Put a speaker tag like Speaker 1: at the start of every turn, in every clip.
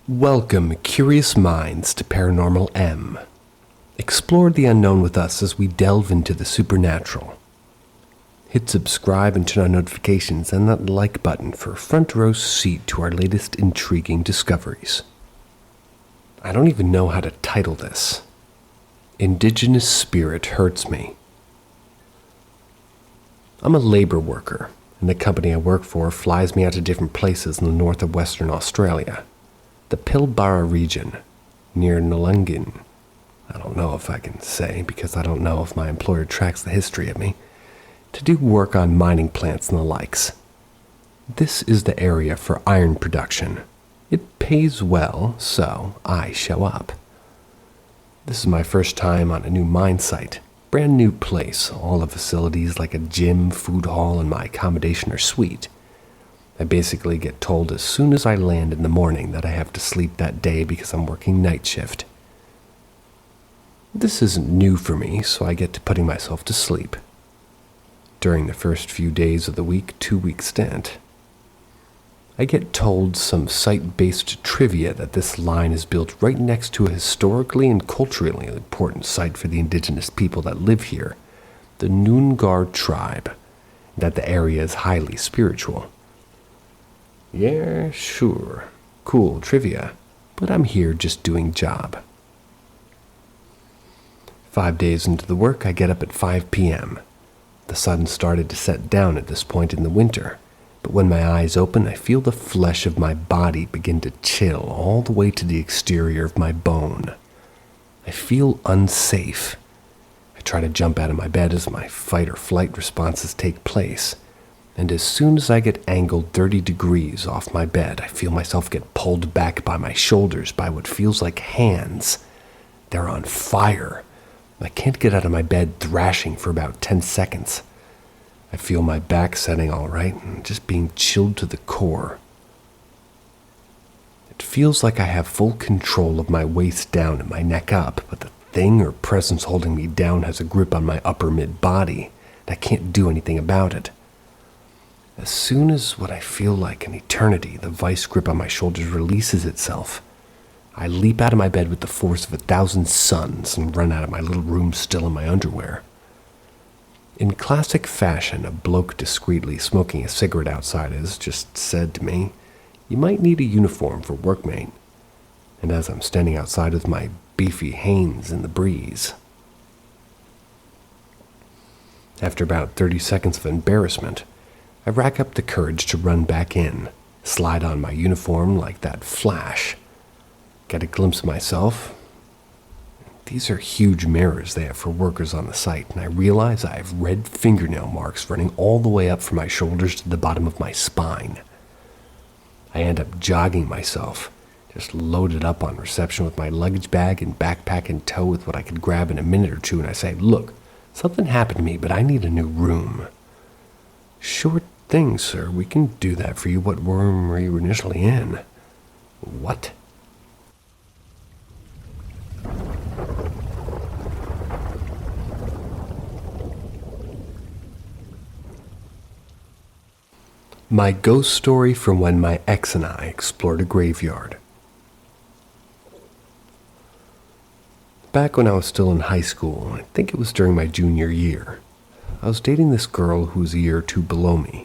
Speaker 1: Welcome, curious minds, to Paranormal M. Explore the unknown with us as we delve into the supernatural. Hit subscribe and turn on notifications and that like button for a front row seat to our latest intriguing discoveries. I don't even know how to title this. Indigenous Spirit Hurts Me. I'm a labor worker, and the company I work for flies me out to different places in the north of Western Australia. The Pilbara region, near Nullangine. I don't know if I can say, because I don't know if my employer tracks the history of me, to do work on mining plants and the likes. This is the area for iron production. It pays well, so I show up. This is my first time on a new mine site. Brand new place. All the facilities like a gym, food hall, and my accommodation are sweet. I basically get told as soon as I land in the morning that I have to sleep that day because I'm working night shift. This isn't new for me, so I get to putting myself to sleep. During the first few days of the week, 2-week stint, I get told some site-based trivia that this line is built right next to a historically and culturally important site for the indigenous people that live here, the Noongar tribe, and that the area is highly spiritual. Yeah, sure. Cool trivia. But I'm here just doing job. 5 days into the work, I get up at 5 p.m. The sun started to set down at this point in the winter, but when my eyes open, I feel the flesh of my body begin to chill all the way to the exterior of my bone. I feel unsafe. I try to jump out of my bed as my fight or flight responses take place. And as soon as I get angled 30 degrees off my bed, I feel myself get pulled back by my shoulders by what feels like hands. They're on fire. I can't get out of my bed thrashing for about 10 seconds. I feel my back setting all right and just being chilled to the core. It feels like I have full control of my waist down and my neck up, but the thing or presence holding me down has a grip on my upper mid-body, and I can't do anything about it. As soon as what I feel like an eternity, the vice grip on my shoulders releases itself, I leap out of my bed with the force of 1,000 suns and run out of my little room still in my underwear. In classic fashion, a bloke discreetly smoking a cigarette outside has just said to me, "You might need a uniform for work, mate." And as I'm standing outside with my beefy Hanes in the breeze. After about 30 seconds of embarrassment, I rack up the courage to run back in, slide on my uniform like that flash, get a glimpse of myself. These are huge mirrors they have for workers on the site, and I realize I have red fingernail marks running all the way up from my shoulders to the bottom of my spine. I end up jogging myself, just loaded up on reception with my luggage bag and backpack in tow with what I could grab in a minute or two, and I say, "Look, something happened to me, but I need a new room." "Sure thing, sir. We can do that for you. What room were you initially in?" "What?" My ghost story from when my ex and I explored a graveyard. Back when I was still in high school, I think it was during my junior year, I was dating this girl who was a year or two below me.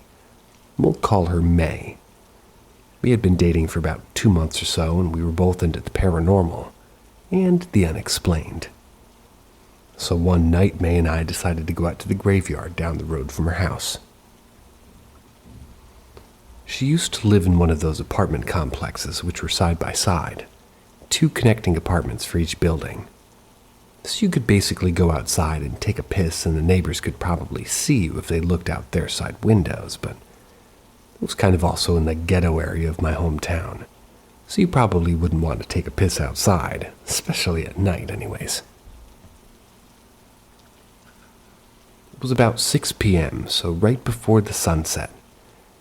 Speaker 1: We'll call her May. We had been dating for about 2 months or so, and we were both into the paranormal and the unexplained. So one night, May and I decided to go out to the graveyard down the road from her house. She used to live in one of those apartment complexes which were side by side, 2 connecting apartments for each building. So you could basically go outside and take a piss and the neighbors could probably see you if they looked out their side windows, but it was kind of also in the ghetto area of my hometown, so you probably wouldn't want to take a piss outside, especially at night anyways. It was about 6 p.m., so right before the sunset,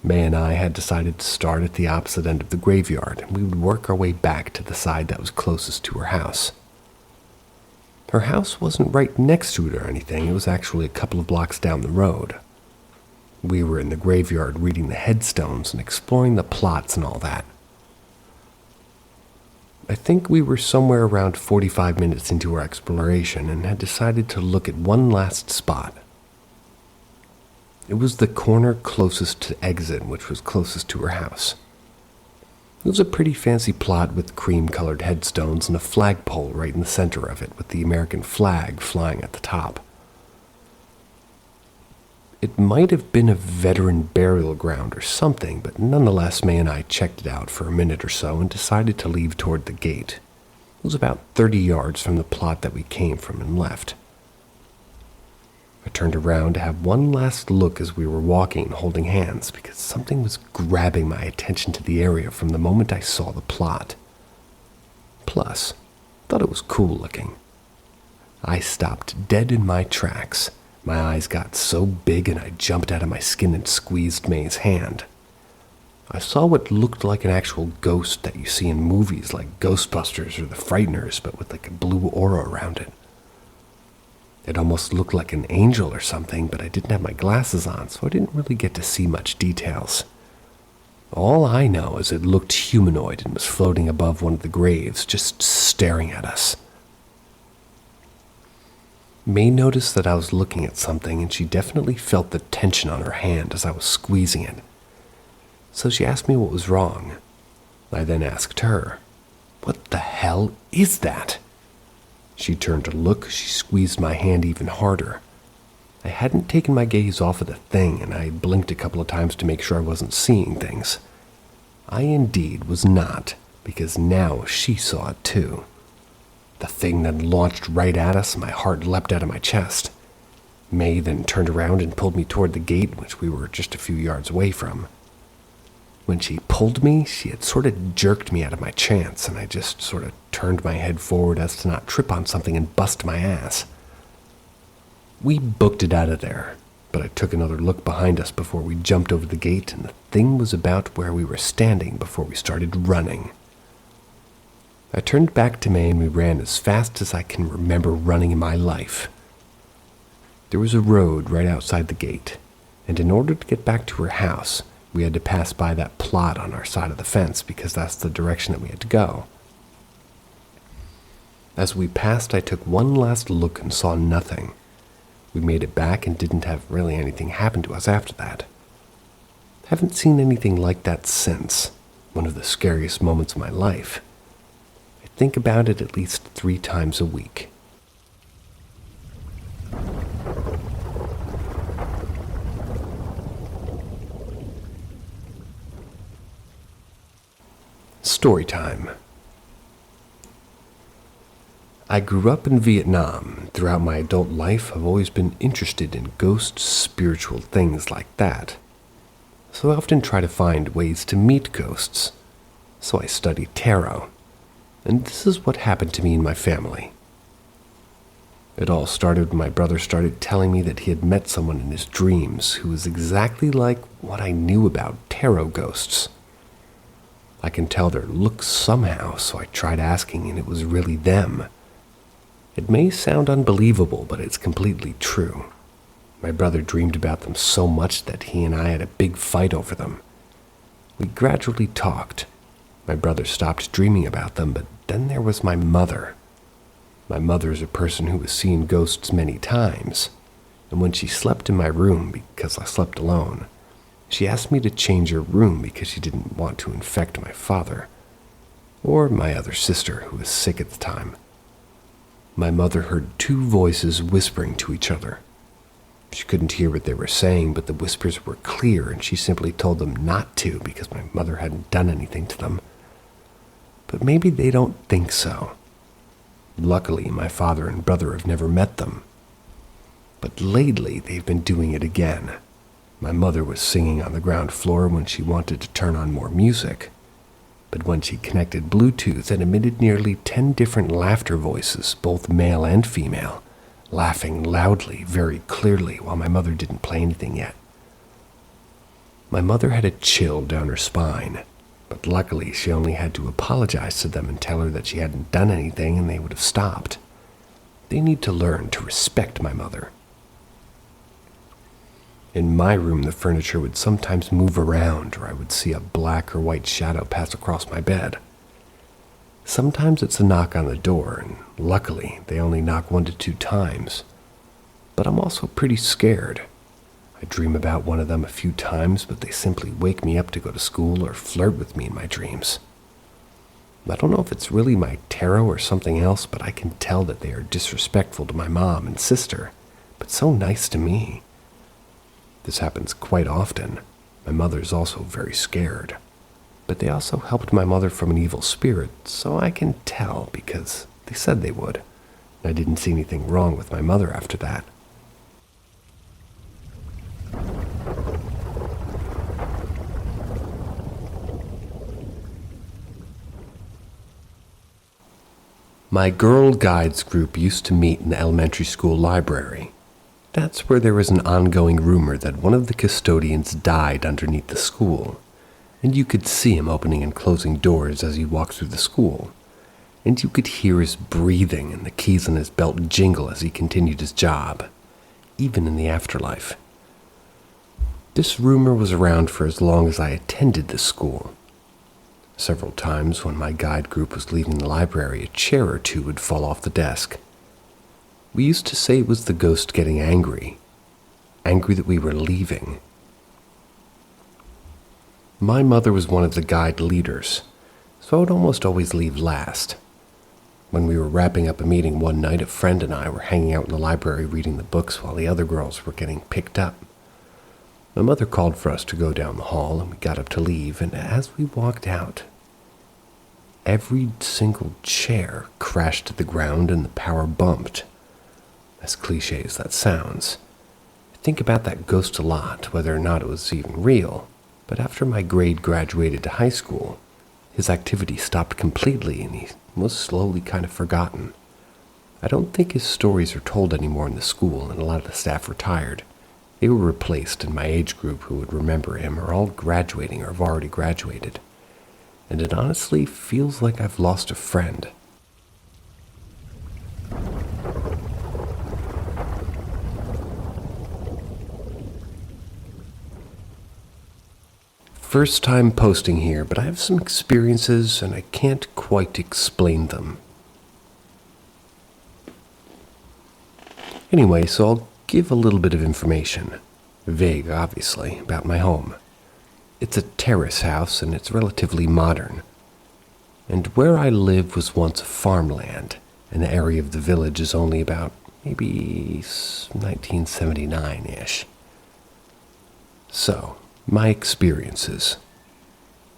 Speaker 1: May and I had decided to start at the opposite end of the graveyard, and we would work our way back to the side that was closest to her house. Her house wasn't right next to it or anything, it was actually a couple of blocks down the road. We were in the graveyard reading the headstones and exploring the plots and all that. I think we were somewhere around 45 minutes into our exploration and had decided to look at one last spot. It was the corner closest to exit, which was closest to her house. It was a pretty fancy plot with cream-colored headstones and a flagpole right in the center of it with the American flag flying at the top. It might have been a veteran burial ground or something, but nonetheless, May and I checked it out for a minute or so and decided to leave toward the gate. It was about 30 yards from the plot that we came from and left. I turned around to have one last look as we were walking, holding hands, because something was grabbing my attention to the area from the moment I saw the plot. Plus, thought it was cool looking. I stopped dead in my tracks. My eyes got so big and I jumped out of my skin and squeezed May's hand. I saw what looked like an actual ghost that you see in movies like Ghostbusters or The Frighteners, but with like a blue aura around it. It almost looked like an angel or something, but I didn't have my glasses on, so I didn't really get to see much details. All I know is it looked humanoid and was floating above one of the graves, just staring at us. May noticed that I was looking at something, and she definitely felt the tension on her hand as I was squeezing it. So she asked me what was wrong. I then asked her, "What the hell is that?" She turned to look. She squeezed my hand even harder. I hadn't taken my gaze off of the thing, and I blinked a couple of times to make sure I wasn't seeing things. I indeed was not, because now she saw it too. The thing then launched right at us, and my heart leapt out of my chest. May then turned around and pulled me toward the gate, which we were just a few yards away from. When she pulled me, she had sort of jerked me out of my trance, and I just sort of turned my head forward as to not trip on something and bust my ass. We booked it out of there, but I took another look behind us before we jumped over the gate, and the thing was about where we were standing before we started running. I turned back to May and we ran as fast as I can remember running in my life. There was a road right outside the gate, and in order to get back to her house, we had to pass by that plot on our side of the fence because that's the direction that we had to go. As we passed, I took one last look and saw nothing. We made it back and didn't have really anything happen to us after that. Haven't seen anything like that since. One of the scariest moments of my life. I think about it at least 3 times a week. Story time. I grew up in Vietnam. Throughout my adult life, I've always been interested in ghosts, spiritual things like that. So I often try to find ways to meet ghosts. So I study tarot. And this is what happened to me and my family. It all started when my brother started telling me that he had met someone in his dreams who was exactly like what I knew about tarot ghosts. I can tell their looks somehow, so I tried asking, and it was really them. It may sound unbelievable, but it's completely true. My brother dreamed about them so much that he and I had a big fight over them. We gradually talked. My brother stopped dreaming about them, but then there was my mother. My mother is a person who has seen ghosts many times, and when she slept in my room, because I slept alone, she asked me to change her room because she didn't want to infect my father, or my other sister, who was sick at the time. My mother heard 2 voices whispering to each other. She couldn't hear what they were saying, but the whispers were clear, and she simply told them not to because my mother hadn't done anything to them. But maybe they don't think so. Luckily, my father and brother have never met them. But lately, they've been doing it again. My mother was singing on the ground floor when she wanted to turn on more music. But when she connected Bluetooth, it emitted nearly 10 different laughter voices, both male and female, laughing loudly, very clearly, while my mother didn't play anything yet. My mother had a chill down her spine, but luckily she only had to apologize to them and tell her that she hadn't done anything and they would have stopped. They need to learn to respect my mother. In my room, the furniture would sometimes move around, or I would see a black or white shadow pass across my bed. Sometimes it's a knock on the door, and luckily they only knock 1 to 2 times. But I'm also pretty scared. I dream about one of them a few times, but they simply wake me up to go to school or flirt with me in my dreams. I don't know if it's really my tarot or something else, but I can tell that they are disrespectful to my mom and sister, but so nice to me. This happens quite often. My mother is also very scared. But they also helped my mother from an evil spirit, so I can tell because they said they would. I didn't see anything wrong with my mother after that. My Girl Guides group used to meet in the elementary school library. That's where there was an ongoing rumor that one of the custodians died underneath the school, and you could see him opening and closing doors as he walked through the school, and you could hear his breathing and the keys on his belt jingle as he continued his job, even in the afterlife. This rumor was around for as long as I attended the school. Several times when my guide group was leaving the library, a chair or two would fall off the desk. We used to say it was the ghost getting angry that we were leaving. My mother was one of the guide leaders, so I would almost always leave last. When we were wrapping up a meeting one night, a friend and I were hanging out in the library reading the books while the other girls were getting picked up. My mother called for us to go down the hall, and we got up to leave, and as we walked out, every single chair crashed to the ground and the power bumped. As cliche as that sounds, I think about that ghost a lot, whether or not it was even real, but after my grade graduated to high school, his activity stopped completely and he was slowly kind of forgotten. I don't think his stories are told anymore in the school, and a lot of the staff retired. They were replaced, and my age group who would remember him are all graduating or have already graduated. And it honestly feels like I've lost a friend. First time posting here, but I have some experiences and I can't quite explain them. Anyway, so I'll give a little bit of information, vague obviously, about my home. It's a terrace house and it's relatively modern. And where I live was once farmland, and the area of the village is only about maybe 1979-ish. So, my experiences.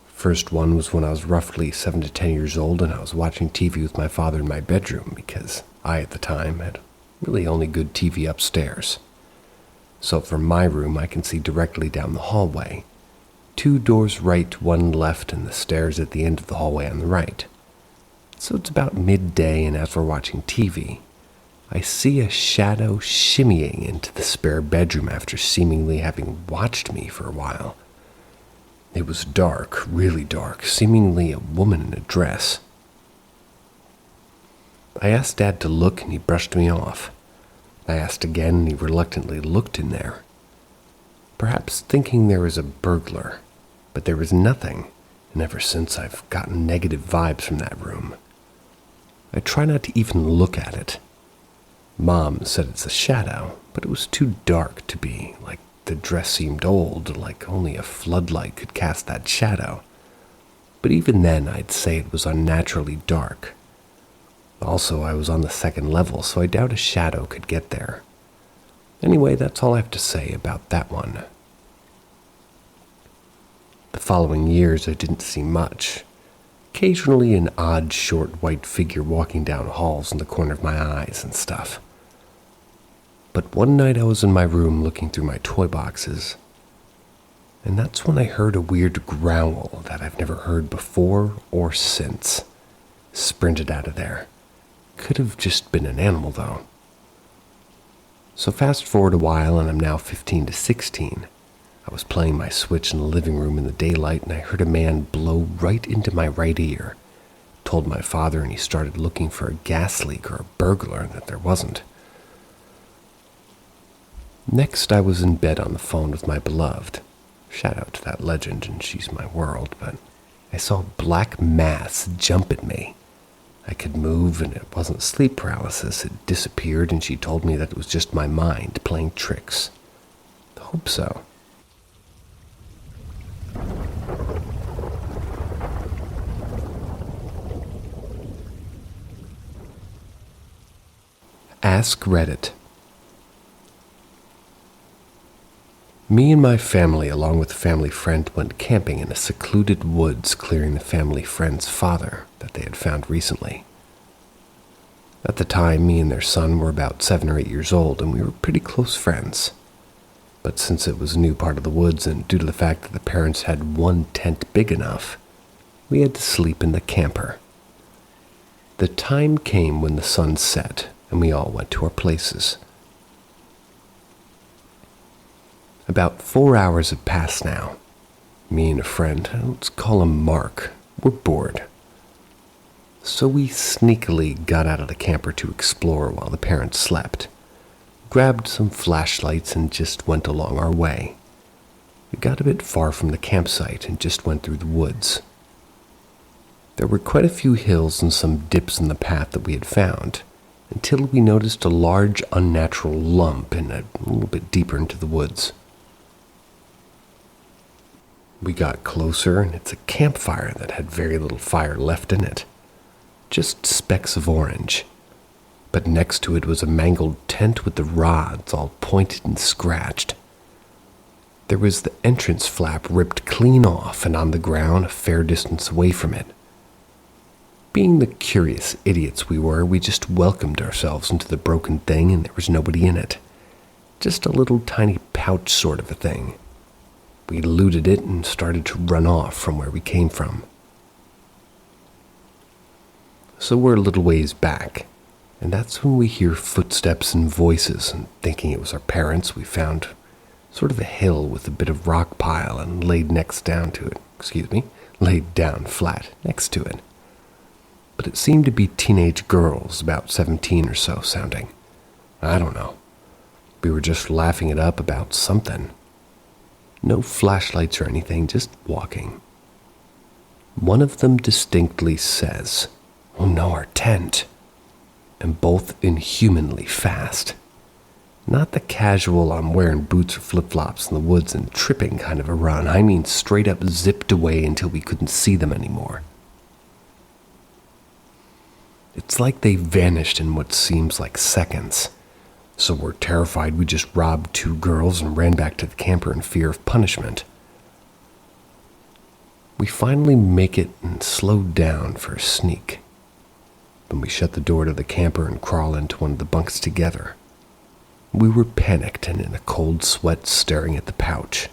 Speaker 1: First one was when I was roughly 7 to 10 years old and I was watching TV with my father in my bedroom because I, at the time, had really only good TV upstairs. So from my room, I can see directly down the hallway. 2 doors right, 1 left, and the stairs at the end of the hallway on the right. So it's about midday, and as we're watching TV, I see a shadow shimmying into the spare bedroom after seemingly having watched me for a while. It was dark, really dark, seemingly a woman in a dress. I asked Dad to look, and he brushed me off. I asked again, and he reluctantly looked in there. Perhaps thinking there was a burglar, but there was nothing, and ever since I've gotten negative vibes from that room. I try not to even look at it. Mom said it's a shadow, but it was too dark to be. Like the dress seemed old, like only a floodlight could cast that shadow. But even then, I'd say it was unnaturally dark. Also, I was on the 2nd level, so I doubt a shadow could get there. Anyway, that's all I have to say about that one. The following years, I didn't see much. Occasionally an odd, short, white figure walking down halls in the corner of my eyes and stuff. But one night I was in my room looking through my toy boxes, and that's when I heard a weird growl that I've never heard before or since. Sprinted out of there. Could have just been an animal, though. So fast forward a while, and I'm now 15 to 16. I was playing my Switch in the living room in the daylight, and I heard a man blow right into my right ear. Told my father, and he started looking for a gas leak or a burglar, that there wasn't. Next, I was in bed on the phone with my beloved. Shout out to that legend, and she's my world, but I saw a black mass jump at me. I could move and it wasn't sleep paralysis. It disappeared and she told me that it was just my mind playing tricks. I hope so. Ask Reddit. Me and my family, along with a family friend, went camping in a secluded woods clearing the family friend's father that they had found recently. At the time, me and their son were about 7 or 8 years old, and we were pretty close friends. But since it was a new part of the woods, and due to the fact that the parents had one tent big enough, we had to sleep in the camper. The time came when the sun set, and we all went to our places. About 4 hours had passed now. Me and a friend, let's call him Mark, were bored. So we sneakily got out of the camper to explore while the parents slept, grabbed some flashlights and just went along our way. We got a bit far from the campsite and just went through the woods. There were quite a few hills and some dips in the path that we had found, until we noticed a large unnatural lump in a little bit deeper into the woods. We got closer, and it's a campfire that had very little fire left in it. Just specks of orange. But next to it was a mangled tent with the rods all pointed and scratched. There was the entrance flap ripped clean off and on the ground a fair distance away from it. Being the curious idiots we were, we just welcomed ourselves into the broken thing and there was nobody in it. Just a little tiny pouch sort of a thing. We looted it and started to run off from where we came from. So we're a little ways back, and that's when we hear footsteps and voices, and thinking it was our parents, we found sort of a hill with a bit of rock pile and laid down flat next to it. But it seemed to be teenage girls, about 17 or so sounding. I don't know. We were just laughing it up about something. No flashlights or anything, just walking. One of them distinctly says, "Oh no, our tent," and both inhumanly fast. Not the casual I'm wearing boots or flip-flops in the woods and tripping kind of a run. I mean straight up zipped away until we couldn't see them anymore. It's like they vanished in what seems like seconds. So we're terrified we just robbed 2 girls and ran back to the camper in fear of punishment. We finally make it and slow down for a sneak. Then we shut the door to the camper and crawl into one of the bunks together. We were panicked and in a cold sweat staring at the pouch.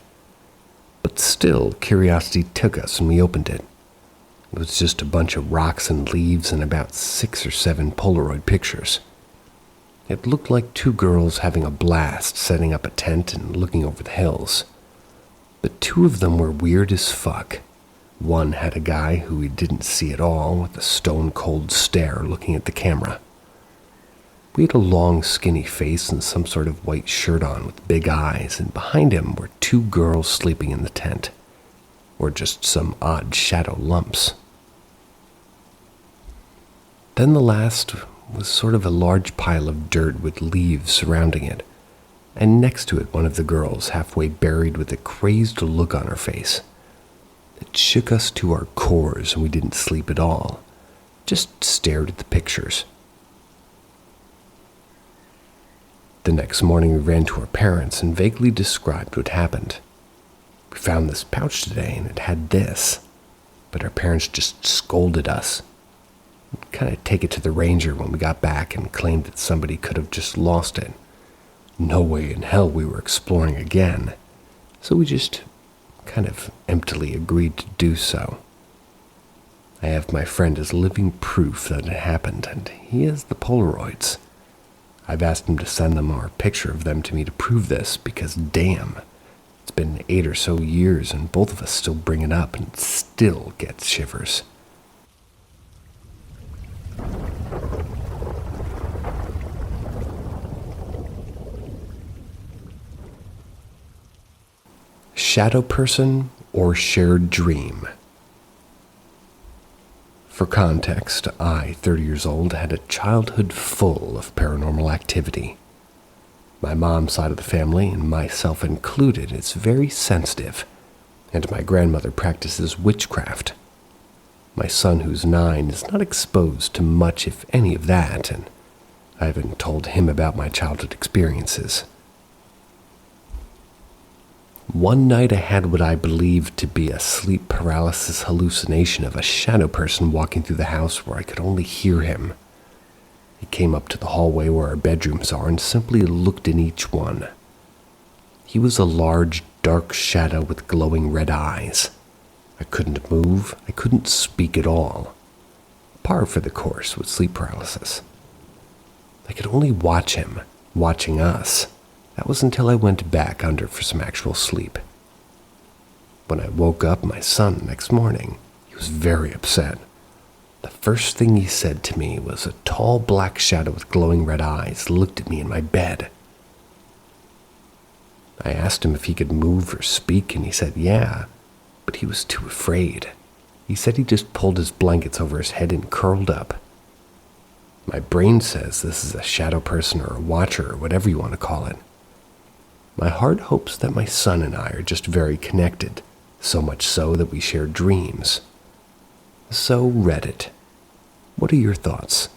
Speaker 1: But still, curiosity took us and we opened it. It was just a bunch of rocks and leaves and about 6 or 7 Polaroid pictures. It looked like 2 girls having a blast setting up a tent and looking over the hills. But 2 of them were weird as fuck. One had a guy who we didn't see at all with a stone-cold stare looking at the camera. We had a long, skinny face and some sort of white shirt on with big eyes, and behind him were 2 girls sleeping in the tent, or just some odd shadow lumps. Then the last was sort of a large pile of dirt with leaves surrounding it, and next to it one of the girls halfway buried with a crazed look on her face. It shook us to our cores and we didn't sleep at all, just stared at the pictures. The next morning we ran to our parents and vaguely described what happened. We found this pouch today and it had this, but our parents just scolded us. We'd kind of take it to the ranger when we got back and claimed that somebody could have just lost it. No way in hell we were exploring again, so we just kind of emptily agreed to do so. I have my friend as living proof that it happened, and he has the Polaroids. I've asked him to send them or a picture of them to me to prove this, because damn, it's been 8 or so years and both of us still bring it up and it still gets shivers. Shadow person or shared dream. For context, I, 30 years old, had a childhood full of paranormal activity. My mom's side of the family, and myself included, is very sensitive, and my grandmother practices witchcraft. My son, who's 9, is not exposed to much, if any, of that, and I haven't told him about my childhood experiences. One night I had what I believed to be a sleep paralysis hallucination of a shadow person walking through the house where I could only hear him. He came up to the hallway where our bedrooms are and simply looked in each one. He was a large, dark shadow with glowing red eyes. I couldn't move, I couldn't speak at all. Par for the course with sleep paralysis. I could only watch him, watching us. That was until I went back under for some actual sleep. When I woke up my son next morning, he was very upset. The first thing he said to me was a tall black shadow with glowing red eyes looked at me in my bed. I asked him if he could move or speak, and he said yeah, but he was too afraid. He said he just pulled his blankets over his head and curled up. My brain says this is a shadow person or a watcher or whatever you want to call it. My heart hopes that my son and I are just very connected, so much so that we share dreams. So Reddit, what are your thoughts?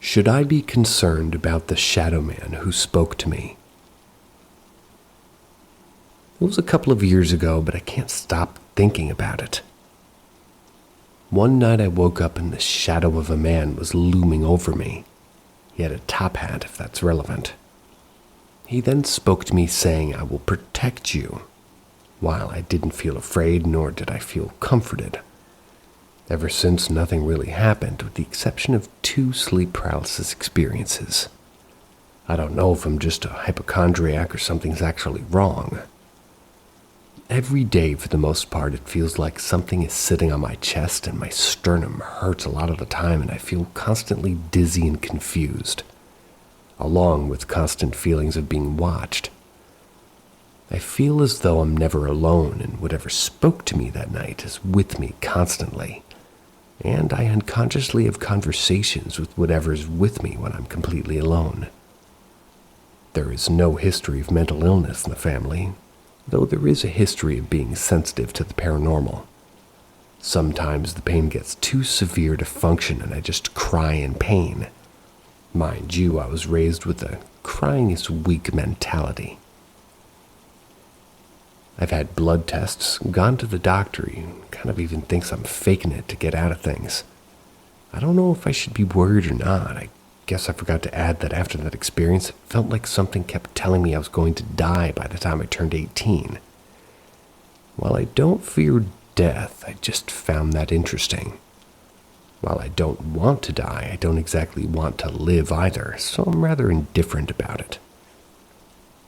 Speaker 1: Should I be concerned about the shadow man who spoke to me? It was a couple of years ago, but I can't stop thinking about it. One night I woke up and the shadow of a man was looming over me. He had a top hat, if that's relevant. He then spoke to me saying, "I will protect you." While I didn't feel afraid, nor did I feel comforted. Ever since, nothing really happened, with the exception of 2 sleep paralysis experiences. I don't know if I'm just a hypochondriac or something's actually wrong. Every day, for the most part, it feels like something is sitting on my chest and my sternum hurts a lot of the time and I feel constantly dizzy and confused, along with constant feelings of being watched. I feel as though I'm never alone and whatever spoke to me that night is with me constantly, and I unconsciously have conversations with whatever's with me when I'm completely alone. There is no history of mental illness in the family, though there is a history of being sensitive to the paranormal. Sometimes the pain gets too severe to function and I just cry in pain. Mind you, I was raised with a crying is weak mentality. I've had blood tests, gone to the doctor, he kind of even thinks I'm faking it to get out of things. I don't know if I should be worried or not. I guess I forgot to add that after that experience, it felt like something kept telling me I was going to die by the time I turned 18. While I don't fear death, I just found that interesting. While I don't want to die, I don't exactly want to live either, so I'm rather indifferent about it.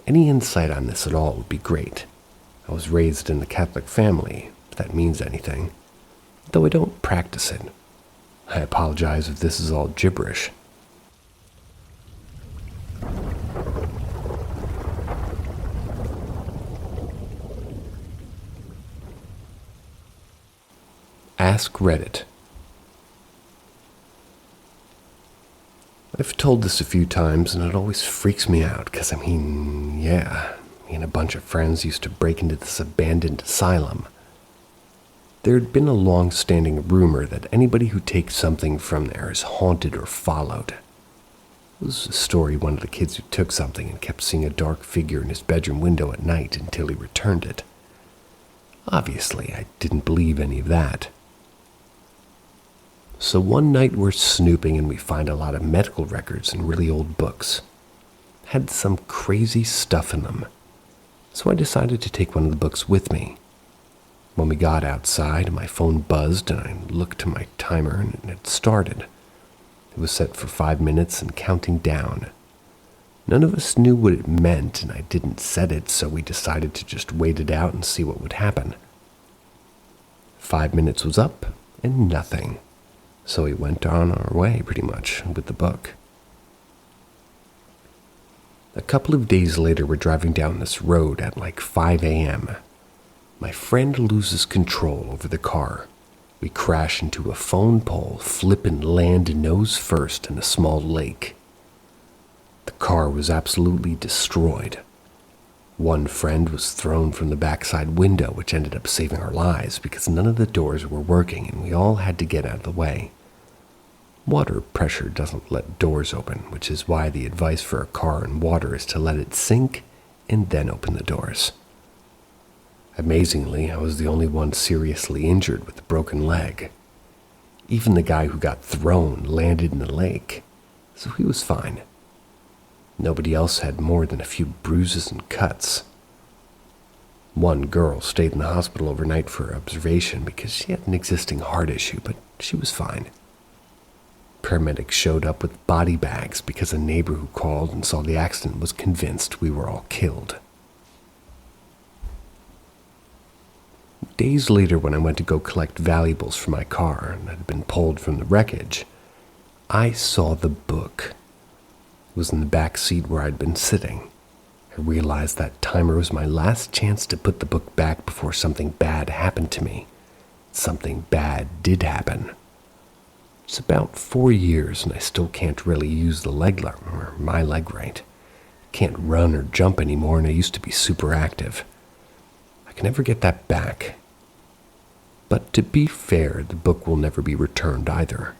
Speaker 1: Any insight on this at all would be great. I was raised in a Catholic family, if that means anything, though I don't practice it. I apologize if this is all gibberish. Ask Reddit. I've told this a few times and it always freaks me out because me and a bunch of friends used to break into this abandoned asylum. There had been a long-standing rumor that anybody who takes something from there is haunted or followed. It was a story of one of the kids who took something and kept seeing a dark figure in his bedroom window at night until he returned it. Obviously, I didn't believe any of that. So one night we're snooping and we find a lot of medical records and really old books. Had some crazy stuff in them. So I decided to take one of the books with me. When we got outside, my phone buzzed and I looked to my timer and it had started. It was set for 5 minutes and counting down. None of us knew what it meant and I didn't set it, so we decided to just wait it out and see what would happen. 5 minutes was up and nothing. So we went on our way, pretty much, with the book. A couple of days later, we're driving down this road at like 5 a.m. My friend loses control over the car. We crash into a phone pole, flip and land nose first in a small lake. The car was absolutely destroyed. One friend was thrown from the backside window, which ended up saving our lives because none of the doors were working and we all had to get out of the way. Water pressure doesn't let doors open, which is why the advice for a car in water is to let it sink and then open the doors. Amazingly, I was the only one seriously injured with a broken leg. Even the guy who got thrown landed in the lake, so he was fine. Nobody else had more than a few bruises and cuts. One girl stayed in the hospital overnight for observation because she had an existing heart issue, but she was fine. Paramedics showed up with body bags because a neighbor who called and saw the accident was convinced we were all killed. Days later, when I went to go collect valuables for my car and had been pulled from the wreckage, I saw the book. It was in the back seat where I'd been sitting. I realized that timer was my last chance to put the book back before something bad happened to me. Something bad did happen. It's about 4 years and I still can't really use the leg or my leg right. Can't run or jump anymore and I used to be super active. I can never get that back. But to be fair, the book will never be returned either.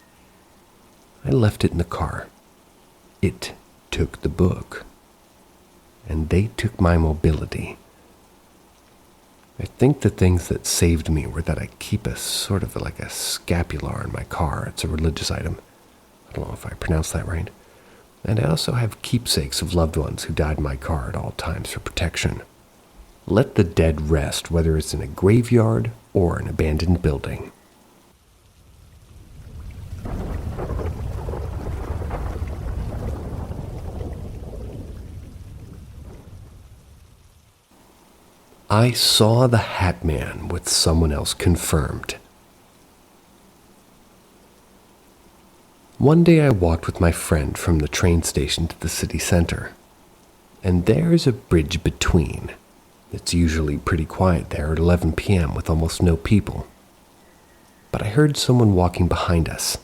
Speaker 1: I left it in the car. It took the book. And they took my mobility. I think the things that saved me were that I keep a sort of like a scapular in my car. It's a religious item. I don't know if I pronounced that right. And I also have keepsakes of loved ones who died in my car at all times for protection. Let the dead rest, whether it's in a graveyard or an abandoned building. I saw the Hatman with someone else confirmed. One day I walked with my friend from the train station to the city center, and there's a bridge between. It's usually pretty quiet there at 11 p.m. with almost no people. But I heard someone walking behind us,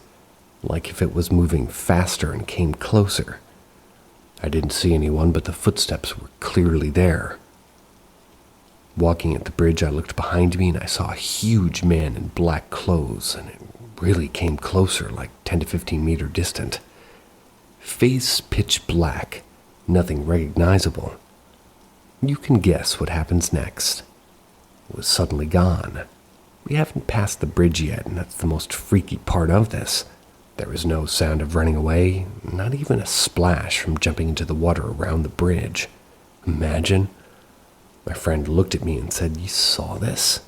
Speaker 1: like if it was moving faster and came closer. I didn't see anyone, but the footsteps were clearly there. Walking at the bridge, I looked behind me and I saw a huge man in black clothes, and it really came closer, like 10 to 15 meter distant. Face pitch black, nothing recognizable. You can guess what happens next. It was suddenly gone. We haven't passed the bridge yet, and that's the most freaky part of this. There was no sound of running away, not even a splash from jumping into the water around the bridge. Imagine. My friend looked at me and said, "You saw this?"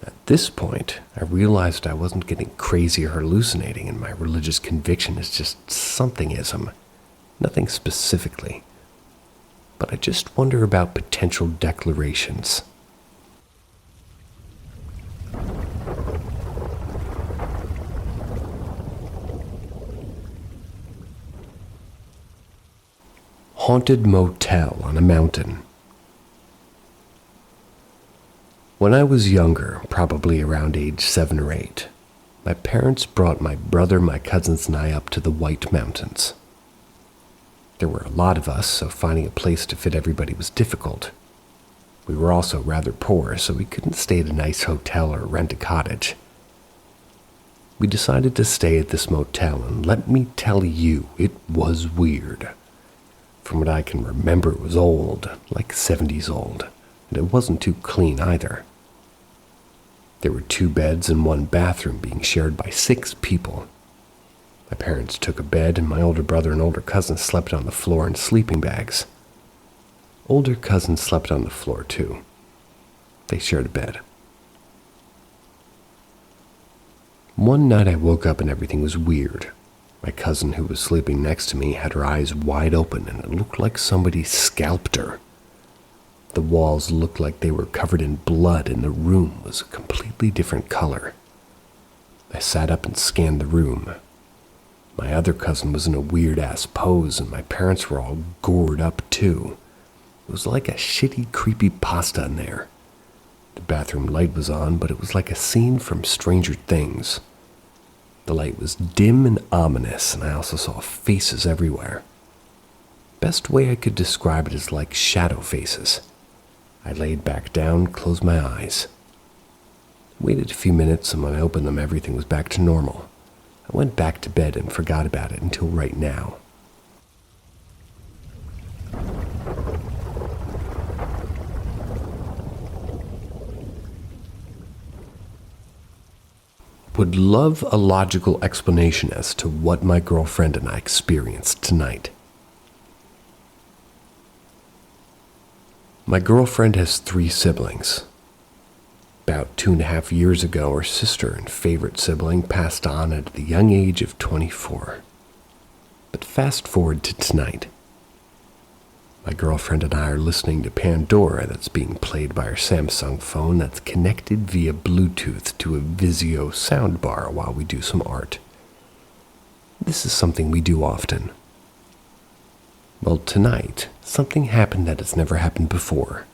Speaker 1: At this point, I realized I wasn't getting crazy or hallucinating, and my religious conviction is just somethingism, nothing specifically. But I just wonder about potential declarations. Haunted motel on a mountain. When I was younger, probably around age 7 or 8, my parents brought my brother, my cousins, and I up to the White Mountains. There were a lot of us, so finding a place to fit everybody was difficult. We were also rather poor, so we couldn't stay at a nice hotel or rent a cottage. We decided to stay at this motel, and let me tell you, it was weird. From what I can remember, it was old, like 70s old, and it wasn't too clean either. There were 2 beds and 1 bathroom being shared by 6 people. My parents took a bed, and my older brother and older cousin slept on the floor in sleeping bags. Older cousin slept on the floor too. They shared a bed. One night I woke up and everything was weird. My cousin, who was sleeping next to me, had her eyes wide open, and it looked like somebody scalped her. The walls looked like they were covered in blood, and the room was a completely different color. I sat up and scanned the room. My other cousin was in a weird-ass pose, and my parents were all gored up, too. It was like a shitty, creepy pasta in there. The bathroom light was on, but it was like a scene from Stranger Things. The light was dim and ominous, and I also saw faces everywhere. Best way I could describe it is like shadow faces. I laid back down, closed my eyes. Waited a few minutes, and when I opened them, everything was back to normal. I went back to bed and forgot about it until right now. Would love a logical explanation as to what my girlfriend and I experienced tonight. My girlfriend has 3 siblings. About 2.5 years ago, her sister and favorite sibling passed on at the young age of 24. But fast forward to tonight. My girlfriend and I are listening to Pandora that's being played by our Samsung phone that's connected via Bluetooth to a Vizio soundbar while we do some art. This is something we do often. Well, tonight, something happened that has never happened before.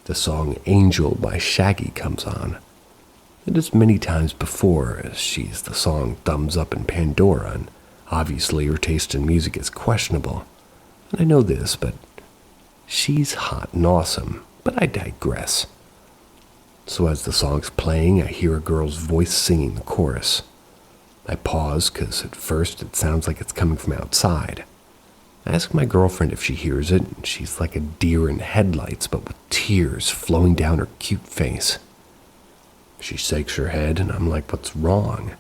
Speaker 1: The song Angel by Shaggy comes on. It is many times before, as she's the song thumbs up in Pandora, and obviously her taste in music is questionable. And I know this, but she's hot and awesome, but I digress. So as the song's playing, I hear a girl's voice singing the chorus. I pause, because at first it sounds like it's coming from outside. I ask my girlfriend if she hears it, and she's like a deer in headlights, but with tears flowing down her cute face. She shakes her head, and I'm like, what's wrong?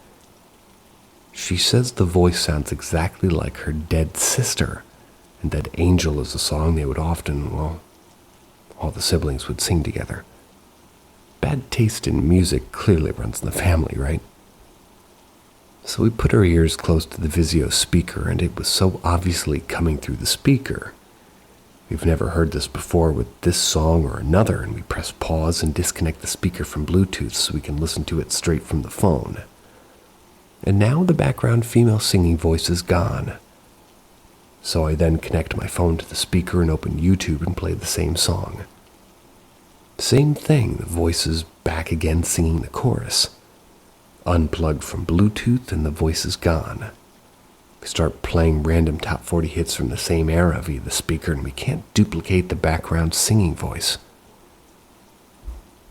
Speaker 1: She says the voice sounds exactly like her dead sister, and that Angel is a song they would often, well, all the siblings would sing together. Bad taste in music clearly runs in the family, right? So we put our ears close to the Vizio speaker, and it was so obviously coming through the speaker. We've never heard this before with this song or another, and we press pause and disconnect the speaker from Bluetooth so we can listen to it straight from the phone. And now the background female singing voice is gone. So I then connect my phone to the speaker and open YouTube and play the same song. Same thing, the voice is back again singing the chorus. Unplugged from Bluetooth and the voice is gone. We start playing random top 40 hits from the same era via the speaker, and we can't duplicate the background singing voice.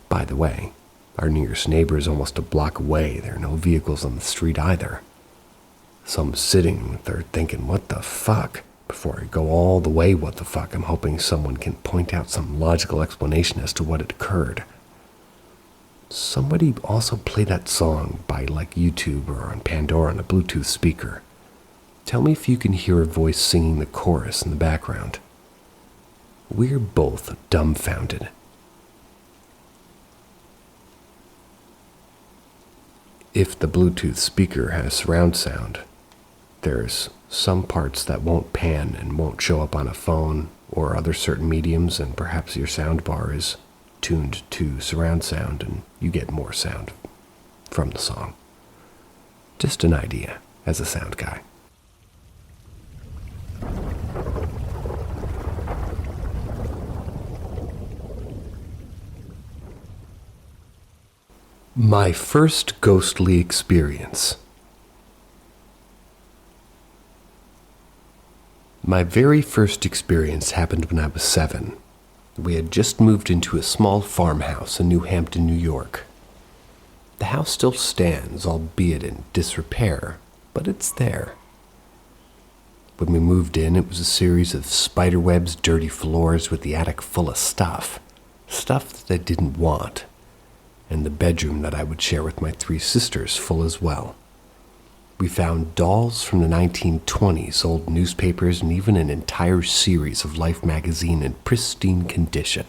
Speaker 1: By the way, our nearest neighbor is almost a block away. There are no vehicles on the street either. So I'm sitting there thinking, what the fuck? Before I go all the way what the fuck, I'm hoping someone can point out some logical explanation as to what had occurred. Somebody also play that song by like YouTube or on Pandora on a Bluetooth speaker. Tell me if you can hear a voice singing the chorus in the background. We're both dumbfounded. If the Bluetooth speaker has surround sound, there's some parts that won't pan and won't show up on a phone or other certain mediums, and perhaps your sound bar is tuned to surround sound and you get more sound from the song. Just an idea as a sound guy. My first ghostly experience. My very first experience happened when I was 7. We had just moved into a small farmhouse in New Hampton, New York. The house still stands, albeit in disrepair, but it's there. When we moved in, it was a series of spiderwebs, dirty floors with the attic full of stuff that I didn't want, and the bedroom that I would share with my 3 sisters full as well. We found dolls from the 1920s, old newspapers, and even an entire series of Life magazine in pristine condition.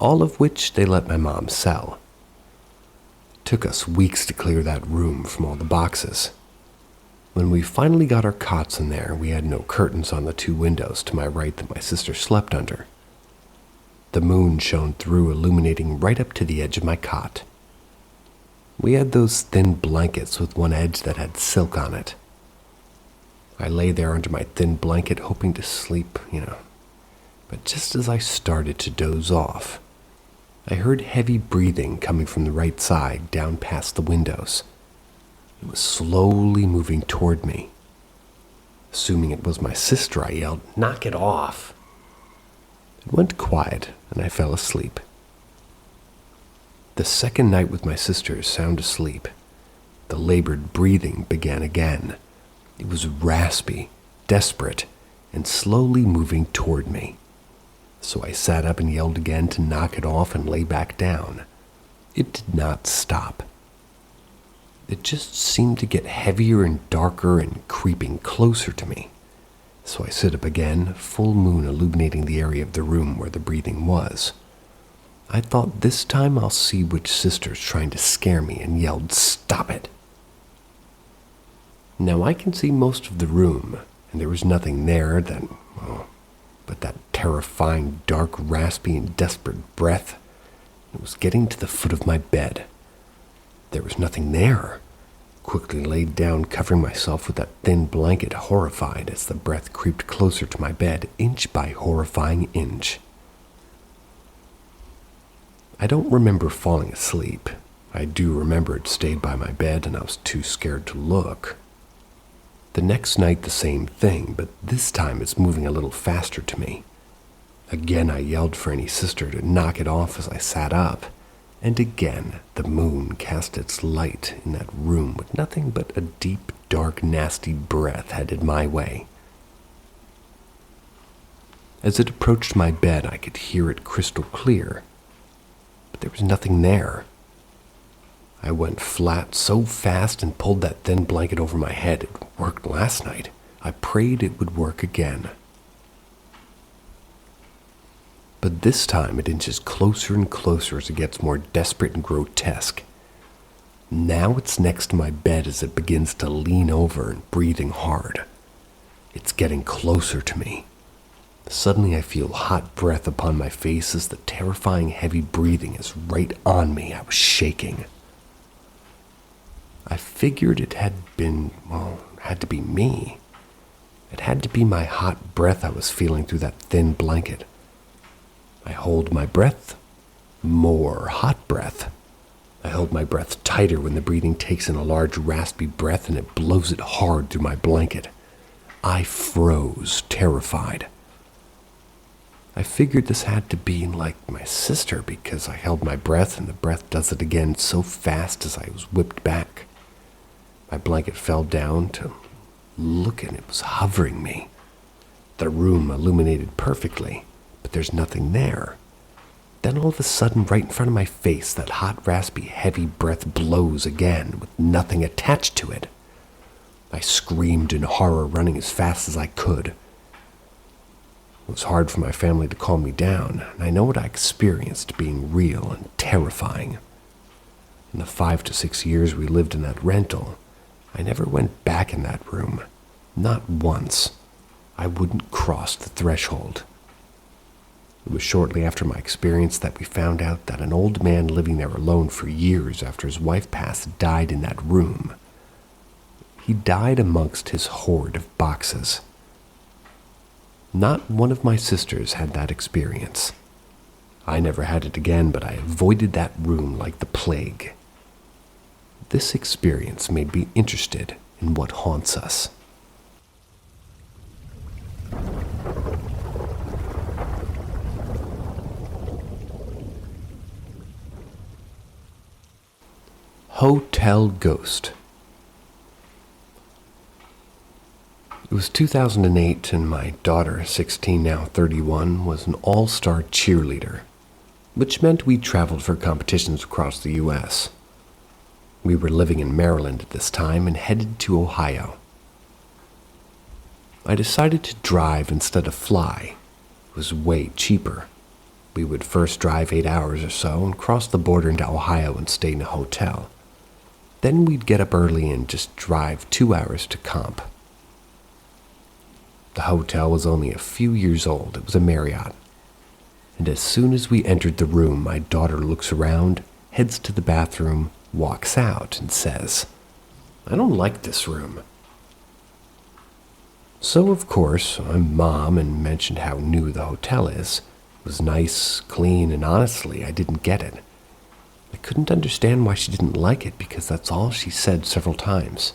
Speaker 1: All of which they let my mom sell. It took us weeks to clear that room from all the boxes. When we finally got our cots in there, we had no curtains on the 2 windows to my right that my sister slept under. The moon shone through, illuminating right up to the edge of my cot. We had those thin blankets with one edge that had silk on it. I lay there under my thin blanket hoping to sleep, But just as I started to doze off, I heard heavy breathing coming from the right side down past the windows. It was slowly moving toward me. Assuming it was my sister, I yelled, "Knock it off!" It went quiet and I fell asleep. The second night with my sister, sound asleep, the labored breathing began again. It was raspy, desperate, and slowly moving toward me. So I sat up and yelled again to knock it off and lay back down. It did not stop. It just seemed to get heavier and darker and creeping closer to me. So I sit up again, full moon illuminating the area of the room where the breathing was. I thought this time I'll see which sister's trying to scare me and yelled, "Stop it!" Now I can see most of the room, and there was nothing there but that terrifying, dark, raspy, and desperate breath. It was getting to the foot of my bed. There was nothing there. Quickly laid down, covering myself with that thin blanket, horrified as the breath creeped closer to my bed, inch by horrifying inch. I don't remember falling asleep. I do remember it stayed by my bed and I was too scared to look. The next night the same thing, but this time it's moving a little faster to me. Again I yelled for any sister to knock it off as I sat up. And again, the moon cast its light in that room with nothing but a deep, dark, nasty breath headed my way. As it approached my bed, I could hear it crystal clear, but there was nothing there. I went flat so fast and pulled that thin blanket over my head. It worked last night. I prayed it would work again. But this time it inches closer and closer as it gets more desperate and grotesque. Now it's next to my bed as it begins to lean over and breathing hard. It's getting closer to me. Suddenly I feel hot breath upon my face as the terrifying heavy breathing is right on me. I was shaking. I figured it had to be me. It had to be my hot breath I was feeling through that thin blanket. I hold my breath. More hot breath. I hold my breath tighter when the breathing takes in a large raspy breath and it blows it hard through my blanket. I froze, terrified. I figured this had to be like my sister because I held my breath and the breath does it again so fast as I was whipped back. My blanket fell down to look and it was hovering me. The room illuminated perfectly, but there's nothing there. Then all of a sudden, right in front of my face, that hot, raspy, heavy breath blows again with nothing attached to it. I screamed in horror, running as fast as I could. It was hard for my family to calm me down, and I know what I experienced being real and terrifying. In the 5 to 6 years we lived in that rental, I never went back in that room. Not once. I wouldn't cross the threshold. It was shortly after my experience that we found out that an old man living there alone for years after his wife passed died in that room. He died amongst his hoard of boxes. Not one of my sisters had that experience. I never had it again, but I avoided that room like the plague. This experience made me interested in what haunts us. Hotel Ghost. It was 2008 and my daughter, 16 now 31, was an all-star cheerleader, which meant we traveled for competitions across the U.S. We were living in Maryland at this time and headed to Ohio. I decided to drive instead of fly. It was way cheaper. We would first drive 8 hours or so and cross the border into Ohio and stay in a hotel. Then we'd get up early and just drive 2 hours to camp. The hotel was only a few years old. It was a Marriott. And as soon as we entered the room, my daughter looks around, heads to the bathroom, walks out and says, "I don't like this room." So, of course, I'm Mom and mentioned how new the hotel is. It was nice, clean, and honestly, I didn't get it. I couldn't understand why she didn't like it because that's all she said several times.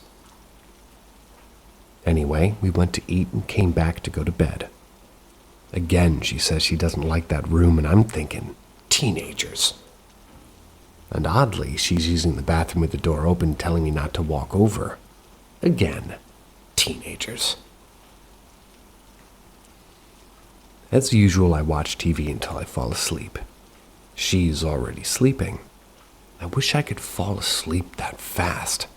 Speaker 1: Anyway, we went to eat and came back to go to bed. Again, she says she doesn't like that room, and I'm thinking, teenagers. And oddly, she's using the bathroom with the door open, telling me not to walk over. Again, teenagers. As usual, I watch TV until I fall asleep. She's already sleeping. I wish I could fall asleep that fast.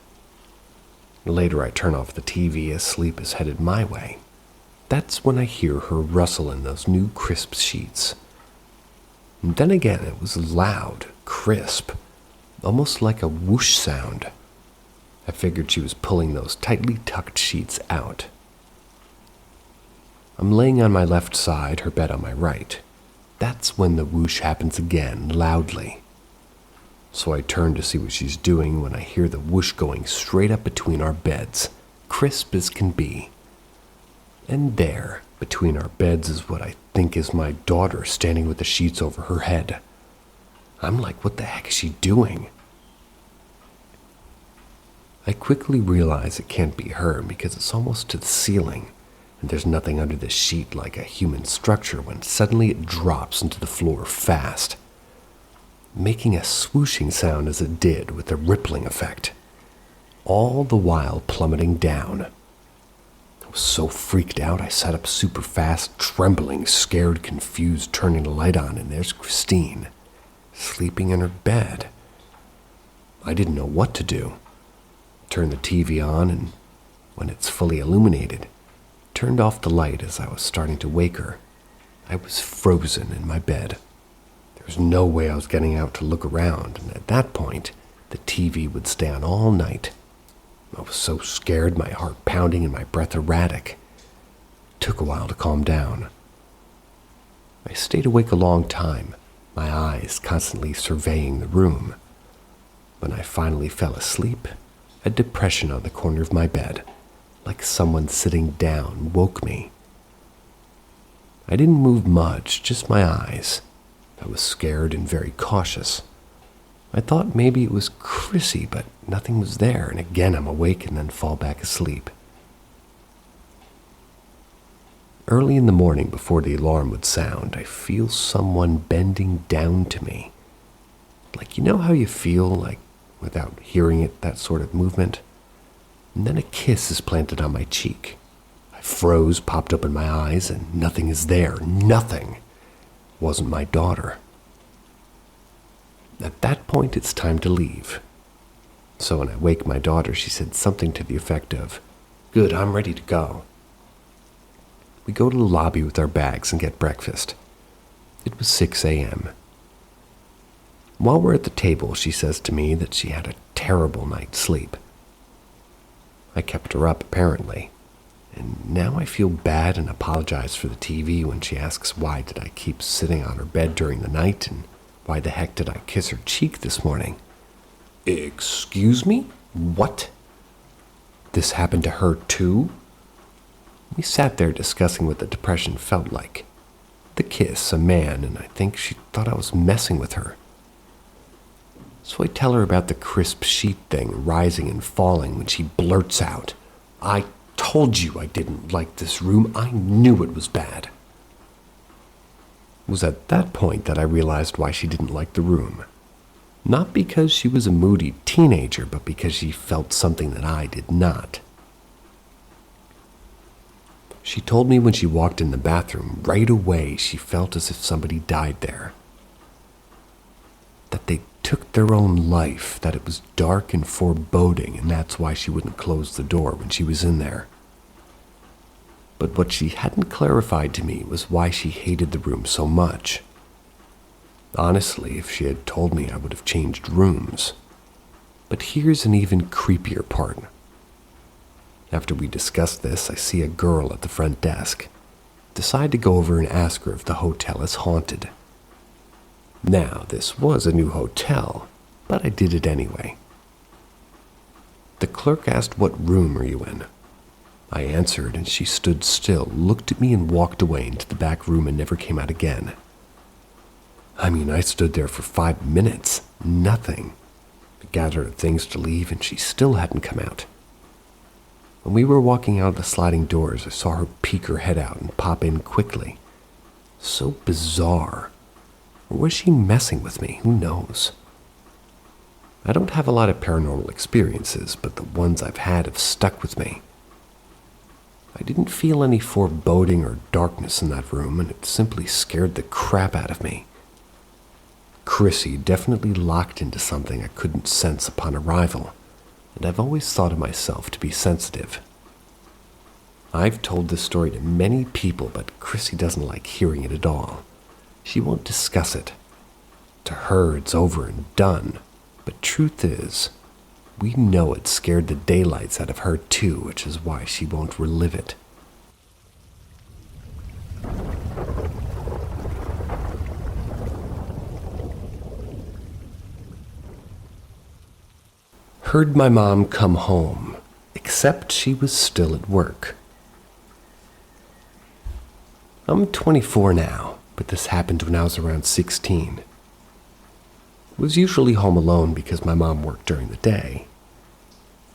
Speaker 1: Later, I turn off the TV as sleep is headed my way. That's when I hear her rustle in those new crisp sheets. And then again, it was loud, crisp, almost like a whoosh sound. I figured she was pulling those tightly tucked sheets out. I'm laying on my left side, her bed on my right. That's when the whoosh happens again, loudly. So I turn to see what she's doing when I hear the whoosh going straight up between our beds, crisp as can be. And there, between our beds, is what I think is my daughter standing with the sheets over her head. I'm like, what the heck is she doing? I quickly realize it can't be her because it's almost to the ceiling, and there's nothing under the sheet like a human structure when suddenly it drops into the floor fast, making a swooshing sound as it did with a rippling effect, all the while plummeting down. I was so freaked out, I sat up super fast, trembling, scared, confused, turning the light on, and there's Christine, sleeping in her bed. I didn't know what to do. Turned the TV on, and when it's fully illuminated, turned off the light as I was starting to wake her. I was frozen in my bed. There was no way I was getting out to look around, and at that point, the TV would stay on all night. I was so scared, my heart pounding and my breath erratic. It took a while to calm down. I stayed awake a long time, my eyes constantly surveying the room. When I finally fell asleep, a depression on the corner of my bed, like someone sitting down, woke me. I didn't move much, just my eyes. I was scared and very cautious. I thought maybe it was Chrissy, but nothing was there, and again I'm awake and then fall back asleep. Early in the morning, before the alarm would sound, I feel someone bending down to me. Like, you know how you feel, like, without hearing it, that sort of movement? And then a kiss is planted on my cheek. I froze, popped open my eyes, and nothing is there. Nothing. It wasn't my daughter. At that point, it's time to leave. So when I wake my daughter, she said something to the effect of, "Good, I'm ready to go." We go to the lobby with our bags and get breakfast. It was 6 a.m. While we're at the table, she says to me that she had a terrible night's sleep. I kept her up, apparently, and now I feel bad and apologize for the TV when she asks why did I keep sitting on her bed during the night and why the heck did I kiss her cheek this morning. Excuse me? What? This happened to her too? We sat there discussing what the depression felt like. The kiss, a man, and I think she thought I was messing with her. So I tell her about the crisp sheet thing rising and falling when she blurts out, "I told you I didn't like this room. I knew it was bad." It was at that point that I realized why she didn't like the room. Not because she was a moody teenager, but because she felt something that I did not. She told me when she walked in the bathroom, right away she felt as if somebody died there. That they took their own life, that it was dark and foreboding, and that's why she wouldn't close the door when she was in there. But what she hadn't clarified to me was why she hated the room so much. Honestly, if she had told me, I would have changed rooms. But here's an even creepier part. After we discuss this, I see a girl at the front desk. Decide to go over and ask her if the hotel is haunted. Now, this was a new hotel, but I did it anyway. The clerk asked what room are you in. I answered, and she stood still, looked at me, and walked away into the back room and never came out again. I stood there for 5 minutes. Nothing. I gathered her things to leave, and she still hadn't come out. When we were walking out of the sliding doors, I saw her peek her head out and pop in quickly. So bizarre. Or was she messing with me? Who knows? I don't have a lot of paranormal experiences, but the ones I've had have stuck with me. I didn't feel any foreboding or darkness in that room, and it simply scared the crap out of me. Chrissy definitely locked into something I couldn't sense upon arrival, and I've always thought of myself to be sensitive. I've told this story to many people, but Chrissy doesn't like hearing it at all. She won't discuss it. To her, it's over and done. But truth is, we know it scared the daylights out of her too, which is why she won't relive it. Heard my mom come home, except she was still at work. I'm 24 now, but this happened when I was around 16. I was usually home alone because my mom worked during the day.